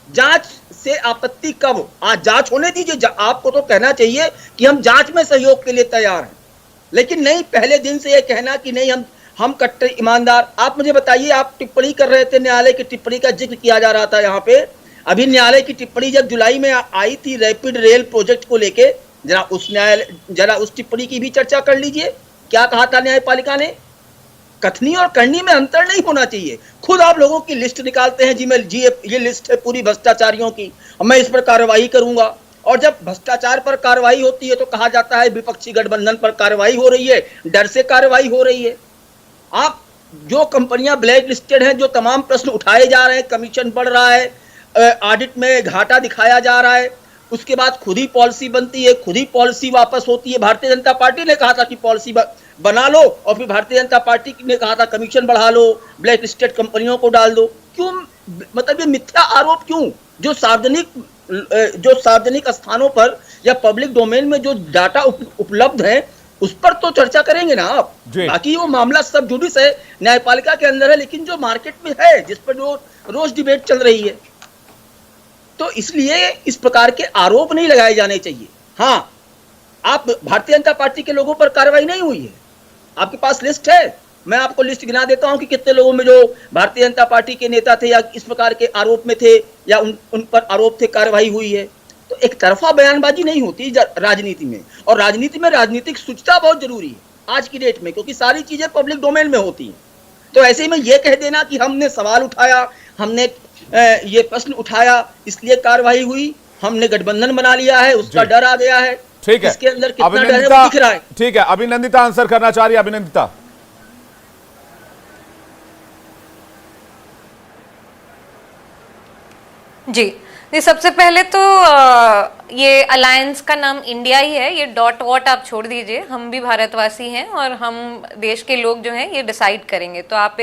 S13: जांच से आपत्ति कब? आज जांच होने दीजिए। आपको तो कहना चाहिए कि हम जांच में सहयोग के लिए तैयार हैं, लेकिन नहीं, पहले दिन से ये कहना कि नहीं हम कट्टर ईमानदार। आप मुझे बताइए, आप टिप्पणी कर रहे थे, न्यायालय की टिप्पणी का जिक्र किया जा रहा था यहाँ पे। अभी न्यायालय की टिप्पणी जब जुलाई में आई थी रैपिड रेल प्रोजेक्ट को लेके, जरा उस टिप्पणी की भी चर्चा कर लीजिए। क्या कहा था न्यायपालिका ने? कथनी और करनी में अंतर नहीं होना चाहिए। खुद आप लोगों की लिस्ट निकालते हैं, ये लिस्ट है पूरी भ्रष्टाचारियों की, मैं इस पर कार्रवाई करूंगा। और जब भ्रष्टाचार पर कार्रवाई होती है तो कहा जाता है विपक्षी गठबंधन पर कार्रवाई हो रही है, डर से कार्रवाई हो रही है। आप जो कंपनियां ब्लैक लिस्टेड हैं, जो तमाम प्रश्न उठाए जा रहे हैं, कमीशन बढ़ रहा है, ऑडिट में घाटा दिखाया जा रहा है, उसके बाद खुद ही पॉलिसी बनती है, खुद ही पॉलिसी वापस होती है। भारतीय जनता पार्टी ने कहा था कि पॉलिसी बना लो, और फिर भारतीय जनता पार्टी ने कहा था कमीशन बढ़ा लो, ब्लैक लिस्टेड कंपनियों को डाल दो। क्यों, मतलब ये मिथ्या आरोप क्यों? जो सार्वजनिक स्थानों पर या पब्लिक डोमेन में जो डाटा उपलब्ध है उस पर तो चर्चा करेंगे ना आप। बाकी वो मामला सब जुडिस है, न्यायपालिका के अंदर है, लेकिन जो मार्केट में है, जिस पर जो रोज डिबेट चल रही है, तो इसलिए इस प्रकार के आरोप नहीं लगाए जाने चाहिए। हाँ, आप भारतीय जनता पार्टी के लोगों पर कार्रवाई नहीं हुई है, आपके पास लिस्ट है, मैं आपको लिस्ट गिना देता हूं कि कितने लोगों में जो भारतीय जनता पार्टी के नेता थे या इस प्रकार के आरोप में थे या उन पर आरोप थे, कार्रवाई हुई है। तो एक तरफा बयानबाजी नहीं होती राजनीति में, और राजनीति में राजनीतिक शुचिता बहुत जरूरी है आज की डेट में, क्योंकि सारी चीजें पब्लिक डोमेन में होती हैं। तो ऐसे में ये कह देना कि हमने सवाल उठाया, हमने ये प्रश्न उठाया, इसलिए कार्रवाई हुई, हमने गठबंधन बना लिया है, उसका डर आ गया है,
S1: ठीक है,
S13: इसके अंदर कितना डर है वो दिख रहा है।
S1: ठीक है, अभिनंदिता आंसर करना चाह रही है। अभिनंदिता,
S12: जी सबसे पहले तो ये अलायंस का नाम इंडिया ही है, ये डॉट वॉट आप छोड़ दीजिए, हम भी भारतवासी हैं और हम देश के लोग जो हैं ये डिसाइड करेंगे। तो आप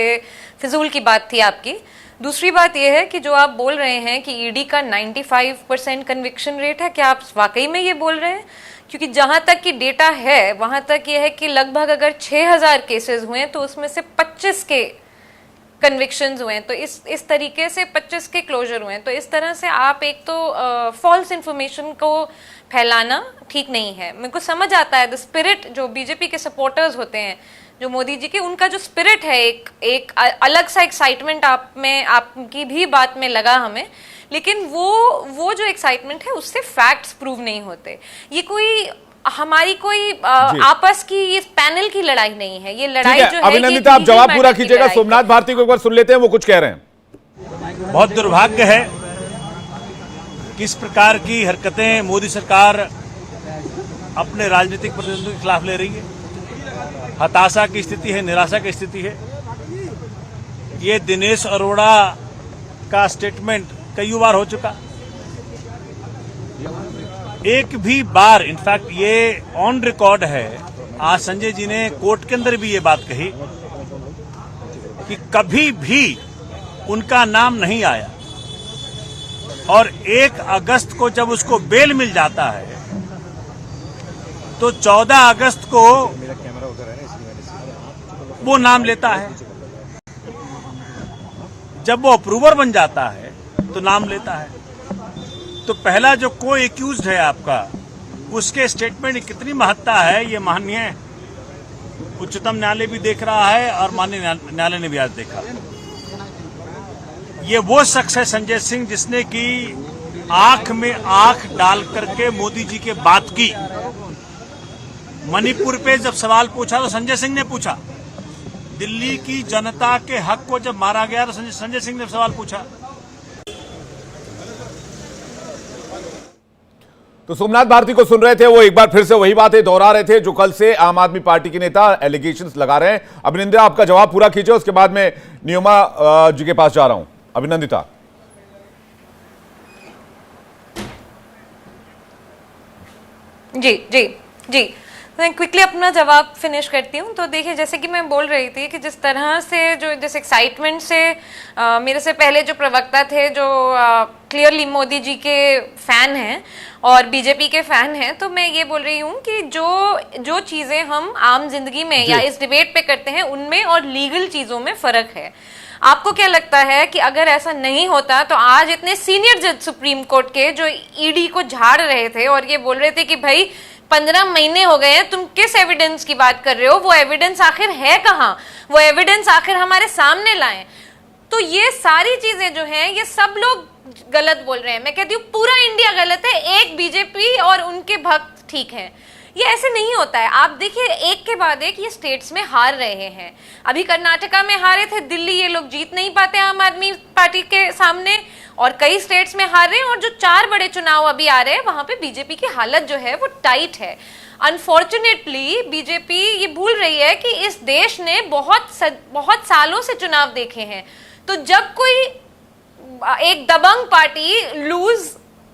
S12: फिजूल की बात थी आपकी। दूसरी बात ये है कि जो आप बोल रहे हैं कि ईडी का 95% कन्विक्शन रेट है, क्या आप वाकई में ये बोल रहे हैं? क्योंकि जहां तक कि डेटा है वहां तक ये है कि लगभग अगर 6000 केसेस हुए तो उसमें से 25 के कन्विक्शंस हुए हैं, तो इस तरीके से 25 के क्लोजर हुए हैं। तो इस तरह से आप एक तो फॉल्स इन्फॉर्मेशन को फैलाना ठीक नहीं है। मेरे को समझ आता है द स्पिरिट, जो बीजेपी के सपोर्टर्स होते हैं जो मोदी जी के, उनका जो स्पिरिट है, एक अलग सा एक्साइटमेंट आप में, आपकी भी बात में लगा हमें, लेकिन वो जो एक्साइटमेंट है उससे फैक्ट्स प्रूव नहीं होते। ये कोई हमारी कोई आपस की इस पैनल की लड़ाई नहीं है, ये लड़ाई जो है।
S1: अभिनंदिता, आप जवाब पूरा कीजिएगा। सोमनाथ भारती को एक बार सुन लेते हैं, वो कुछ कह रहे हैं।
S16: बहुत दुर्भाग्य है कि इस प्रकार की हरकतें मोदी सरकार अपने राजनीतिक प्रतिद्वंदियों के खिलाफ ले रही है। हताशा की स्थिति है, निराशा की स्थिति है। ये दिनेश अरोड़ा का स्टेटमेंट कई बार हो चुका, एक भी बार, इनफैक्ट ये ऑन रिकॉर्ड है, आज संजय जी ने कोर्ट के अंदर भी ये बात कही कि कभी भी उनका नाम नहीं आया, और 1 अगस्त को जब उसको बेल मिल जाता है तो 14 अगस्त को वो नाम लेता है, जब वो अप्रूवर बन जाता है तो नाम लेता है। तो पहला जो को एक्यूज्ड है आपका, उसके स्टेटमेंट की कितनी महत्ता है ये माननीय उच्चतम न्यायालय भी देख रहा है और माननीय न्यायालय ने भी आज देखा। ये वो शख्स है संजय सिंह जिसने की आंख में आंख डाल करके मोदी जी के बात की। मणिपुर पे जब सवाल पूछा तो संजय सिंह ने पूछा, दिल्ली की जनता के हक को जब मारा गया तो संजय सिंह ने सवाल पूछा।
S1: तो सोमनाथ भारती को सुन रहे थे, वो एक बार फिर से वही बातें दोहरा रहे थे जो कल से आम आदमी पार्टी के नेता एलिगेशंस लगा रहे हैं। अभिनंदिता, आपका जवाब पूरा कीजिए, उसके बाद मैं नियोमा जी के पास जा रहा हूं। अभिनंदिता,
S12: जी जी जी, मैं क्विकली अपना जवाब फिनिश करती हूँ। तो देखिए, जैसे कि मैं बोल रही थी कि जिस तरह से जो जिस एक्साइटमेंट से मेरे से पहले जो प्रवक्ता थे जो क्लियरली मोदी जी के फैन हैं और बीजेपी के फैन हैं, तो मैं ये बोल रही हूँ कि जो चीज़ें हम आम जिंदगी में या इस डिबेट पे करते हैं उनमें और लीगल चीज़ों में फ़र्क है। आपको क्या लगता है कि अगर ऐसा नहीं होता तो आज इतने सीनियर जज सुप्रीम कोर्ट के जो ईडी को झाड़ रहे थे और ये बोल रहे थे कि भाई 15 महीने हो गए हैं, तुम किस एविडेंस की बात कर रहे हो, वो एविडेंस आखिर है कहाँ, वो एविडेंस आखिर हमारे सामने लाएं। तो ये सारी चीजें जो हैं ये सब लोग गलत बोल रहे हैं। मैं कहती हूँ पूरा इंडिया गलत है, एक बीजेपी और उनके भक्त ठीक हैं। ये ऐसे नहीं होता है। आप देखिए, एक के बाद एक ये स्टेट्स में हार रहे हैं। अभी कर्नाटका में हारे थे, दिल्ली ये लोग जीत नहीं पाते आम आदमी पार्टी के सामने, और कई स्टेट्स में हार रहे हैं। और जो 4 बड़े चुनाव अभी आ रहे हैं वहां पे बीजेपी की हालत जो है वो टाइट है। अनफॉर्चुनेटली बीजेपी ये भूल रही है कि इस देश ने बहुत सालों से चुनाव देखे हैं। तो जब कोई एक दबंग पार्टी लूज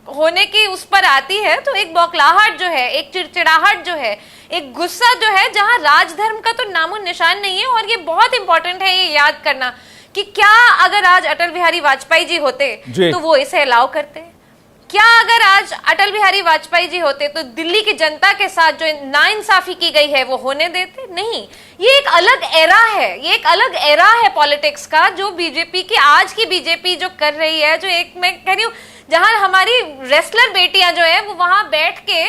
S12: होने की उस पर आती है तो एक बौखलाहट जो है, एक चिड़चिड़ाहट जो है, एक गुस्सा जो है, जहां राजधर्म का तो नामो निशान नहीं है। और ये बहुत इंपॉर्टेंट है ये याद करना कि क्या अगर आज अटल बिहारी वाजपेयी जी होते तो वो इसे अलाउ करते? क्या अगर आज अटल बिहारी वाजपेयी जी होते तो दिल्ली की जनता के साथ जो नाइंसाफी की गई है वो होने देते? नहीं। ये एक अलग एरा है, ये एक अलग एरा है पॉलिटिक्स का, जो बीजेपी की आज की बीजेपी जो कर रही है, जो एक मैं कह रही हूँ जहां हमारी रेसलर बेटियां जो है वो वहां बैठ के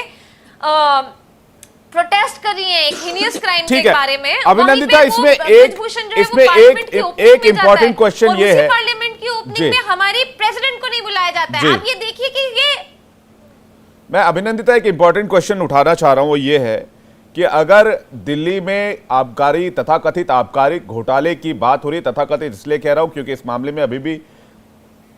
S12: प्रोटेस्ट कर रही हैं एक हिनियस क्राइम के बारे में।
S1: अभिनंदिता, इसमें एक इम्पोर्टेंट क्वेश्चन ये है,
S12: पार्लियामेंट की ओपनिंग में हमारी प्रेसिडेंट को नहीं बुलाया जाता है। आप ये देखिए कि ये,
S1: मैं अभिनंदिता एक इम्पोर्टेंट क्वेश्चन उठाना चाह रहा हूं, वो ये है कि अगर दिल्ली में आबकारी तथाकथित आबकारी घोटाले की बात हो रही, तथाकथित इसलिए कह रहा हूं क्योंकि इस मामले में अभी भी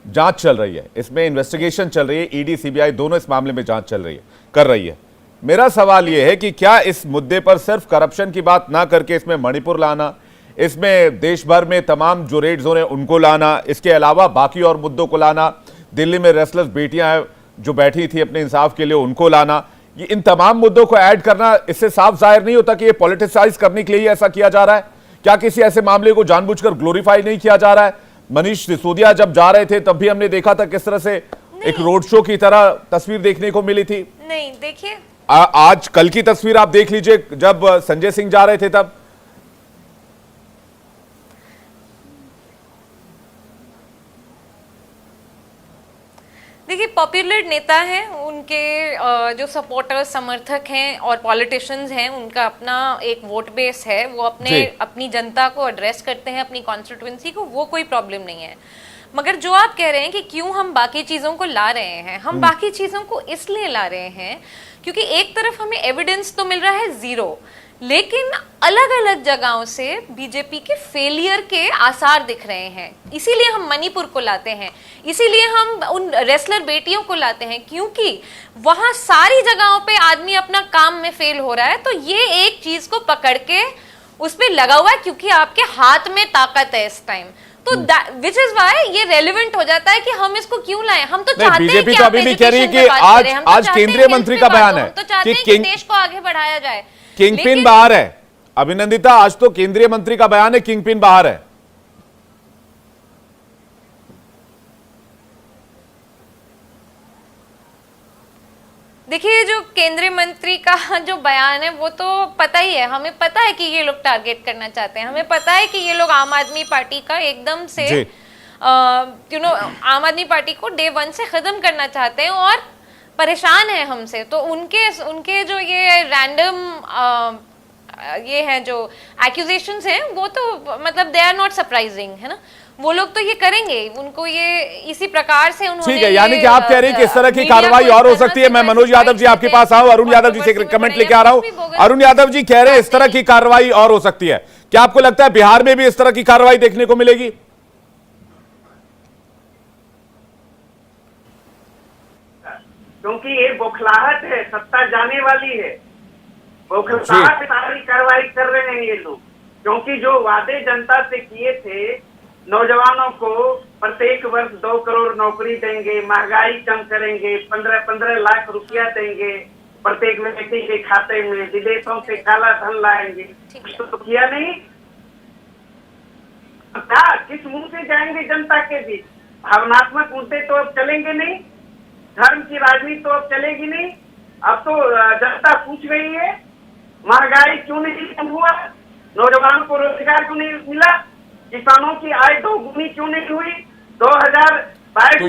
S1: जांच चल रही है, इसमें इन्वेस्टिगेशन चल रही है, ईडी सीबीआई दोनों इस मामले में जांच चल रही है, कर रही है। मेरा सवाल यह है कि क्या इस मुद्दे पर सिर्फ करप्शन की बात ना करके इसमें मणिपुर लाना, इसमें देश भर में तमाम जो रेड जोन है उनको लाना, इसके अलावा बाकी और मुद्दों को लाना, दिल्ली में रेसलर्स बेटियां जो बैठी थी अपने इंसाफ के लिए उनको लाना, ये इन तमाम मुद्दों को ऐड करना, इससे साफ जाहिर नहीं होता कि ये पॉलिटिसाइज करने के लिए ही ऐसा किया जा रहा है? क्या किसी ऐसे मामले को जानबूझकर ग्लोरीफाई नहीं किया जा रहा है? मनीष सिसोदिया जब जा रहे थे तब भी हमने देखा था किस तरह से एक रोड शो की तरह तस्वीर देखने को मिली थी।
S12: नहीं देखिए,
S1: आज कल की तस्वीर आप देख लीजिए, जब संजय सिंह जा रहे थे तब।
S12: देखिए, पॉपुलर नेता हैं, उनके जो सपोर्टर्स, समर्थक हैं और पॉलिटिशियंस हैं, उनका अपना एक वोट बेस है, वो अपनी जनता को एड्रेस करते हैं, अपनी कॉन्स्टिट्यूएंसी को, वो कोई प्रॉब्लम नहीं है। मगर जो आप कह रहे हैं कि क्यों हम बाकी चीज़ों को ला रहे हैं, हम बाकी चीज़ों को इसलिए ला रहे हैं क्योंकि एक तरफ हमें एविडेंस तो मिल रहा है ज़ीरो, लेकिन अलग अलग जगहों से बीजेपी के फेलियर के आसार दिख रहे हैं। इसीलिए हम मणिपुर को लाते हैं, इसीलिए हम उन रेसलर बेटियों को लाते हैं, क्योंकि वहाँ सारी जगहों पे आदमी अपना काम में फेल हो रहा है। तो ये एक चीज़ को पकड़ के उस पर लगा हुआ है क्योंकि आपके हाथ में ताकत है इस टाइम, तो विच इज वाई ये रेलिवेंट हो जाता है कि हम इसको क्यों लाएं। हम तो चाहते हैं
S1: बीजेपी तो अभी भी कह रही है कि आज केंद्रीय मंत्री का बयान है
S12: कि देश को आगे बढ़ाया जाए।
S1: किंगपिन बाहर है अभिनंदिता, आज तो केंद्रीय मंत्री का बयान है किंगपिन बाहर है।
S12: देखिए, जो केंद्रीय मंत्री का जो बयान है वो तो पता ही है, हमें पता है कि ये लोग टारगेट करना चाहते हैं, हमें पता है कि ये लोग आम आदमी पार्टी का एकदम से आम आदमी पार्टी को डे 1 से खत्म करना चाहते हैं और परेशान है हमसे। तो उनके जो ये रैंडम ये हैं जो एक्यूजेशंस हैं, वो तो मतलब दे आर नॉट सरप्राइजिंग, है ना। वो लोग तो ये करेंगे, उनको ये इसी प्रकार से उन्होंने,
S1: ठीक है, यानी कि आप कह रही हैं कि इस तरह की कार्रवाई और हो सकती है। मैं मनोज यादव जी आपके पास आऊं, अरुण यादव जी से कमेंट लेके आ रहा हूं। अरुण यादव जी कह रहे हैं इस तरह की कार्रवाई और हो सकती है, क्या आपको लगता है बिहार में भी इस तरह की कार्रवाई देखने को मिलेगी?
S15: क्योंकि ये बौखलाहट है, सत्ता जाने वाली है, बौखलाहट सारी कार्रवाई कर रहे हैं ये लोग। क्योंकि जो वादे जनता से किए थे, नौजवानों को प्रत्येक वर्ष 2 करोड़ नौकरी देंगे, महंगाई कम करेंगे, 15 लाख रुपया देंगे प्रत्येक व्यक्ति के खाते में, विदेशों से काला धन लाएंगे, तो किया नहीं। क्या किस मुंह से जाएंगे जनता के बीच? भावनात्मक मुद्दे तो अब चलेंगे नहीं, धर्म की राजनीति तो अब चलेगी नहीं। अब तो जनता पूछ रही है महंगाई क्यों नहीं कम हुआ, नौजवानों को रोजगार क्यों नहीं मिला, किसानों की आय 2 गुनी क्यों नहीं हुई 2022
S1: तो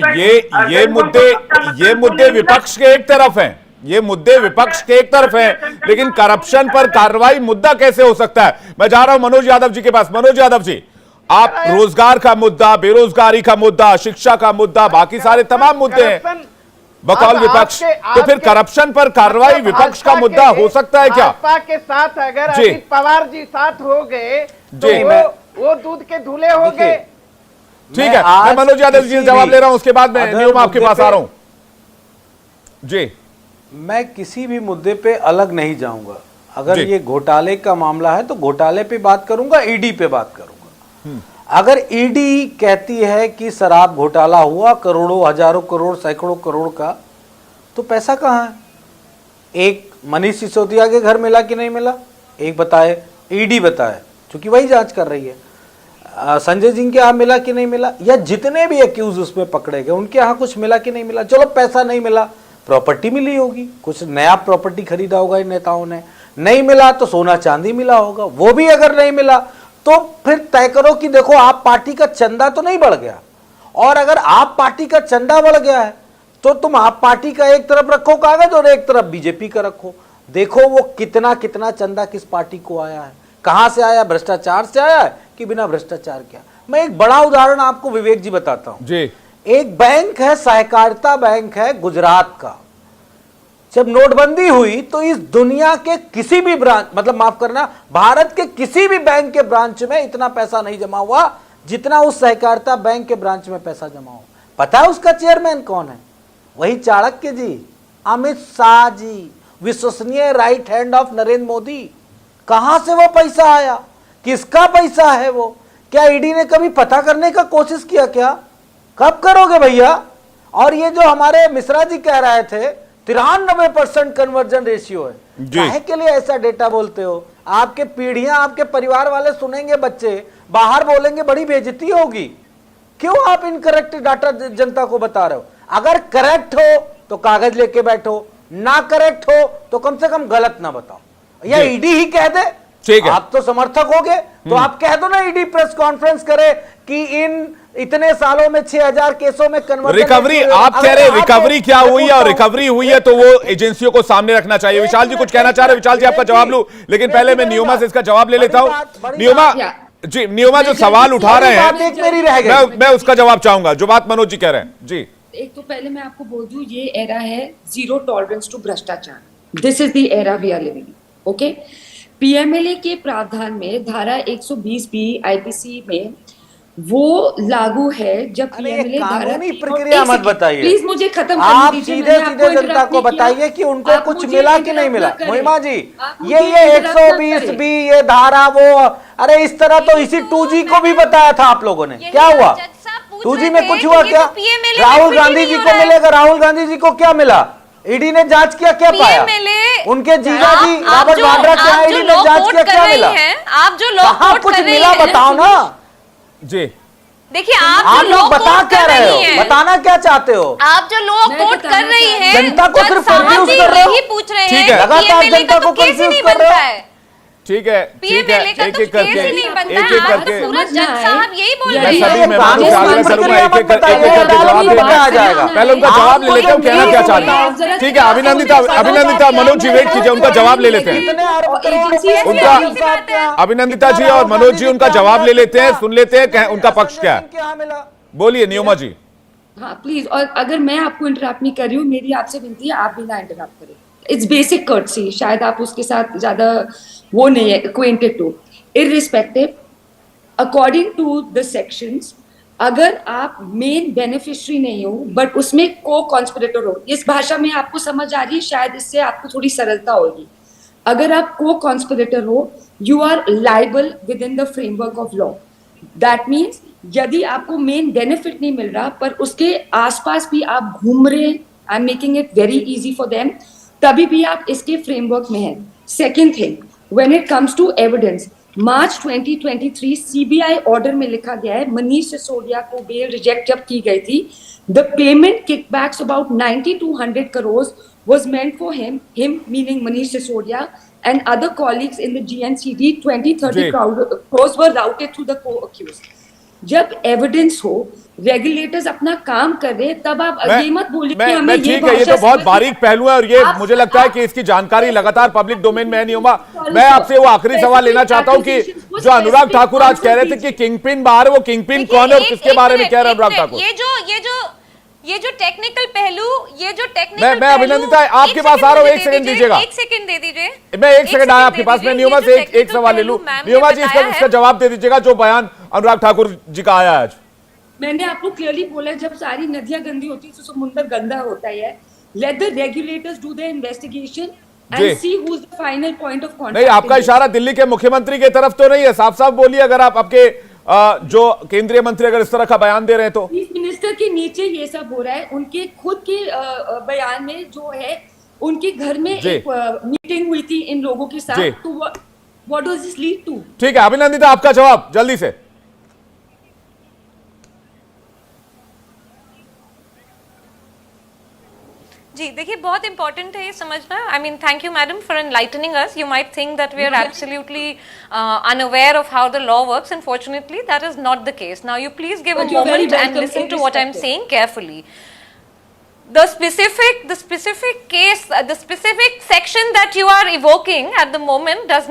S1: ये मुद्दे विपक्ष के एक तरफ हैं, ये मुद्दे विपक्ष के एक तरफ हैं, लेकिन करप्शन पर कार्रवाई मुद्दा कैसे हो सकता है? मैं जा रहा हूं मनोज यादव जी के पास। मनोज यादव जी, आप रोजगार का मुद्दा, बेरोजगारी का मुद्दा, शिक्षा का मुद्दा, बाकी सारे तमाम मुद्दे हैं बकौल विपक्ष, तो फिर करप्शन पर कार्रवाई विपक्ष का मुद्दा हो सकता है क्या?
S15: भाजपा के साथ अगर अजित पवार जी साथ हो गए तो वो दूध के धुले हो गए।
S1: ठीक है, मैं मनोज यादव जी से जवाब ले रहा हूं, उसके बाद मैं नियम आपके पास आ रहा हूं जी।
S14: मैं किसी भी मुद्दे पे अलग नहीं जाऊंगा। अगर ये घोटाले का मामला है तो घोटाले पे बात करूंगा, ईडी पे बात करूंगा। अगर ईडी कहती है कि शराब घोटाला हुआ, करोड़ों, हजारों करोड़, सैकड़ों करोड़ का, तो पैसा कहाँ है? एक मनीष सिसोदिया के घर मिला कि नहीं मिला, एक बताए, ईडी बताए, क्योंकि वही जांच कर रही है। संजय सिंह के यहाँ मिला कि नहीं मिला, या जितने भी एक्यूज उसमें पकड़े गए उनके यहाँ कुछ मिला कि नहीं मिला। चलो पैसा नहीं मिला, प्रॉपर्टी मिली होगी, कुछ नया प्रॉपर्टी खरीदा होगा इन नेताओं ने। नहीं मिला तो सोना चांदी मिला होगा, वो भी अगर नहीं मिला तो फिर तय करो कि देखो आप पार्टी का चंदा तो नहीं बढ़ गया, और अगर आप पार्टी का चंदा बढ़ गया है तो तुम आप पार्टी का एक तरफ रखो कागज और एक तरफ बीजेपी का रखो। देखो वो कितना कितना चंदा किस पार्टी को आया है, कहां से आया, भ्रष्टाचार से आया है कि बिना भ्रष्टाचार किया। मैं एक बड़ा उदाहरण आपको विवेक जी बताता हूं जी। एक बैंक है, सहकारिता बैंक है गुजरात का। जब नोटबंदी हुई तो इस दुनिया के किसी भी ब्रांच, मतलब माफ करना, भारत के किसी भी बैंक के ब्रांच में इतना पैसा नहीं जमा हुआ जितना उस सहकारिता बैंक के ब्रांच में पैसा जमा हुआ। पता है उसका चेयरमैन कौन है? वही चाणक्य जी, अमित शाह जी, विश्वसनीय right hand of Narendra Modi. कहां से वो पैसा आया, किसका पैसा है वो? क्या ईडी ने कभी पता करने का कोशिश किया क्या? कब करोगे भैया? और ये जो हमारे मिश्रा जी कह रहे थे 93% कन्वर्जन रेशियो है, काहे के लिए ऐसा डेटा बोलते हो? आपके पीढ़ियां, आपके परिवार वाले सुनेंगे, बच्चे बाहर बोलेंगे, बड़ी बेइज्जती होगी। क्यों आप इनकरेक्ट डाटा जनता को बता रहे हो? अगर करेक्ट हो तो कागज लेके बैठो, ना करेक्ट हो तो कम से कम गलत ना बताओ। या ईडी ही कह दे, ठीक है, आप तो समर्थक होगे तो आप कह दो ना, ईडी प्रेस कॉन्फ्रेंस करे कि इन इतने सालों में 6000 केसों में कन्वर्जन
S1: रिकवरी, आप कह रहे रिकवरी क्या हुई है, और रिकवरी हुई है तो वो एजेंसियों को सामने रखना चाहिए। विशाल जी कुछ कहना चाह रहे? विशाल जी आपका जवाब लूं, लेकिन पहले मैं नियोमा से इसका जवाब ले लेता हूं। नियोमा जी, नियोमा जो सवाल उठा रहे हैं मैं उसका जवाब चाहूंगा, जो बात मनोज जी कह रहे हैं जी।
S11: एक तो पहले मैं आपको बोल दूं, ये एरा है जीरो टॉलरेंस टू भ्रष्टाचार। This is the era we are living. Okay, PMLA के प्रावधान में धारा 120B आईपीसी में वो लागू है जब पीएमएलए
S14: कानूनी प्रक्रिया मत बताइए,
S11: प्लीज मुझे खत्म
S14: आप सीधे सीधे जनता को बताइए कि उनको कुछ मिला कि नहीं मिला। महिमा जी, ये 120B ये धारा वो, अरे इस तरह तो इसी 2G को भी बताया था आप लोगों ने, क्या हुआ? 2G में कुछ हुआ क्या? राहुल गांधी जी को मिलेगा, राहुल गांधी जी को क्या मिला? ईडी ने जांच किया, क्या पाया? उनके जीजा जी रॉबर्ट वाड्रा क्या ईडी ने जांच किया, क्या मिला?
S12: आप जो लोग
S14: कुछ मिला बताओ ना
S1: जी।
S12: देखिए आप
S14: लोग बता क्या रहे हो, बताना क्या चाहते हो?
S12: आप जो लोग वोट कर रही हैं,
S14: जनता को सिर्फ कंफ्यूज कर रहे हो,
S12: पूछ रहे
S14: हैं, लगातार जनता को कंफ्यूज कर रहे हो।
S1: ठीक है, ठीक है, एक एक करके
S12: साहब यही बोल रहे
S1: हैं। सभी मेहमानों से आग्रह करूंगा एक एक करके जवाब देना जाएगा। पहले उनका जवाब ले लेते हैं, कहना क्या चाहते हैं। ठीक है, अभिनंदिता मनोज जी वेट कीजिए, उनका जवाब ले लेते हैं। उनका अभिनंदिता जी और मनोज जी उनका जवाब ले लेते हैं, सुन लेते हैं उनका पक्ष क्या है। बोलिए नियोमा जी।
S11: हाँ प्लीज, और अगर मैं आपको इंटरप्ट नहीं कर रही हूँ, मेरी आपसे विनती है आप भी ना इंटरप्ट करें। इट्स बेसिक कर्टसी, शायद आप उसके साथ ज्यादा वो नहीं है acquainted to। irrespective, according to the sections, अगर आप मेन बेनिफिशियरी नहीं हो बट उसमें को कॉन्स्पिरेटर हो, इस भाषा में आपको समझ आ रही है, शायद इससे आपको थोड़ी सरलता होगी। अगर आप को कॉन्स्पिरेटर हो, you are liable within the framework of law. That means यदि आपको मेन बेनिफिट नहीं मिल रहा पर उसके आसपास भी आप घूम रहे, I am making it very easy for them, तभी भी आप इसके फ्रेमवर्क में हैं। Second thing, when it comes to evidence, March 2023 CBI order में लिखा गया है, मनीष सिसोदिया को बेल रिजेक्ट जब की गई थी, the payment kickbacks about 90 to 100 crores was meant for him meaning Manish Sisodia and other colleagues in the GNCD, 20-30 crores were routed to the co-accused। जब एविडेंस हो, रेगुलेटर्स अपना काम कर रहे, तब आप ये मत बोलिए कि हमें ये
S1: ठीक है, ये तो बहुत बारीक पहलू है और ये मुझे लगता है कि इसकी जानकारी लगातार पब्लिक डोमेन में नहीं होगा। मैं आपसे वो आखिरी सवाल लेना चाहता हूं कि जो अनुराग ठाकुर आज कह रहे थे कि किंगपिन बाहर, वो किंगपिन कौन है और किसके बारे में कह रहे हैं अनुराग ठाकुर?
S12: ये जो टेक्निकल पहलू, ये जो टेक्निकल
S1: मैं अभिनंदिता आपके पास आ रहा हूँ, एक सेकंड दीजिएगा,
S12: एक सेकंड दे दीजिए,
S1: मैं एक सेकंड आया आपके पास, मैं नियोमा से एक सवाल ले लूं। नियोमा जी इसका जवाब दे दीजिएगा जो बयान अनुराग ठाकुर जी का आया आज।
S11: मैंने आपको क्लियरली बोला, जब सारी नदियां गंदी होती है तो समुद्र गंदा होता है। Let the regulators do the investigation and see who is the final point of contact.
S1: नहीं, आपका इशारा दिल्ली के मुख्यमंत्री की तरफ तो नहीं है, साफ साफ बोलिए अगर आप आपके जो केंद्रीय मंत्री अगर इस तरह का बयान दे रहे हैं तो।
S11: चीफ मिनिस्टर के नीचे ये सब हो रहा है। उनके खुद के बयान में जो है, उनके घर में एक मीटिंग हुई थी इन लोगों के साथ, तो what does this lead to?
S1: ठीक है अभिनंदिता, आपका जवाब जल्दी से।
S12: जी देखिए, बहुत इंपॉर्टेंट है ये समझना। I mean thank you madam for enlightening us. You might think that we are absolutely unaware of how the law works. Unfortunately, that is not the case. Now you please give a moment and listen to what I'm saying carefully. The specific case, the specific section that you are evoking at the moment does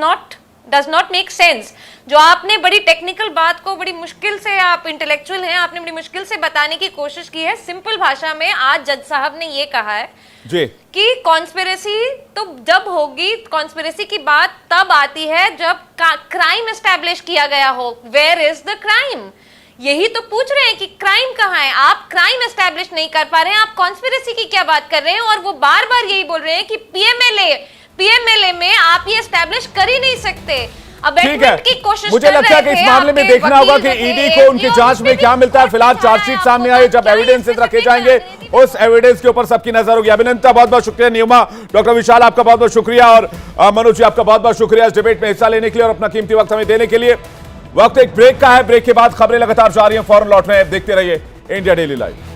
S12: not make sense. जो आपने बड़ी technical बात को बड़ी मुश्किल से, आप intellectual हैं, आपने बड़ी मुश्किल से बताने की कोशिश की है सिंपल भाषा में। आज जज साहब ने ये कहा है जी कि कॉन्स्पिरेसी तो जब होगी, कॉन्स्पिरेसी की बात तब आती है जब क्राइम एस्टैब्लिश किया गया हो। Where is the crime? यही तो पूछ रहे हैं कि क्राइम कहाँ है। आप क्राइम एस्टैब्लिश नहीं कर पा रहे हैं, आप कॉन्स्पिरेसी की क्या बात कर रहे हैं? और वो बार बार यही बोल रहे हैं कि पीएमएलए में आप ये एस्टैब्लिश कर ही नहीं सकते।
S1: ठीक है, मुझे लगता है कि इस मामले में देखना होगा कि ईडी को उनकी जांच में क्या मिलता है। फिलहाल चार्जशीट सामने आई, जब एविडेंसेस रखे जाएंगे उस एविडेंस के ऊपर सबकी नजर होगी। अभिनंदन बहुत बहुत शुक्रिया, नियमा, डॉक्टर विशाल आपका बहुत बहुत शुक्रिया, और मनोज जी आपका बहुत बहुत शुक्रिया इस डिबेट में हिस्सा लेने के लिए और अपना कीमती वक्त हमें देने के लिए। वक्त एक ब्रेक का है, ब्रेक के बाद खबरें लगातार जारी हैं, फौरन लौट रहे हैं, देखते रहिए इंडिया डेली लाइव।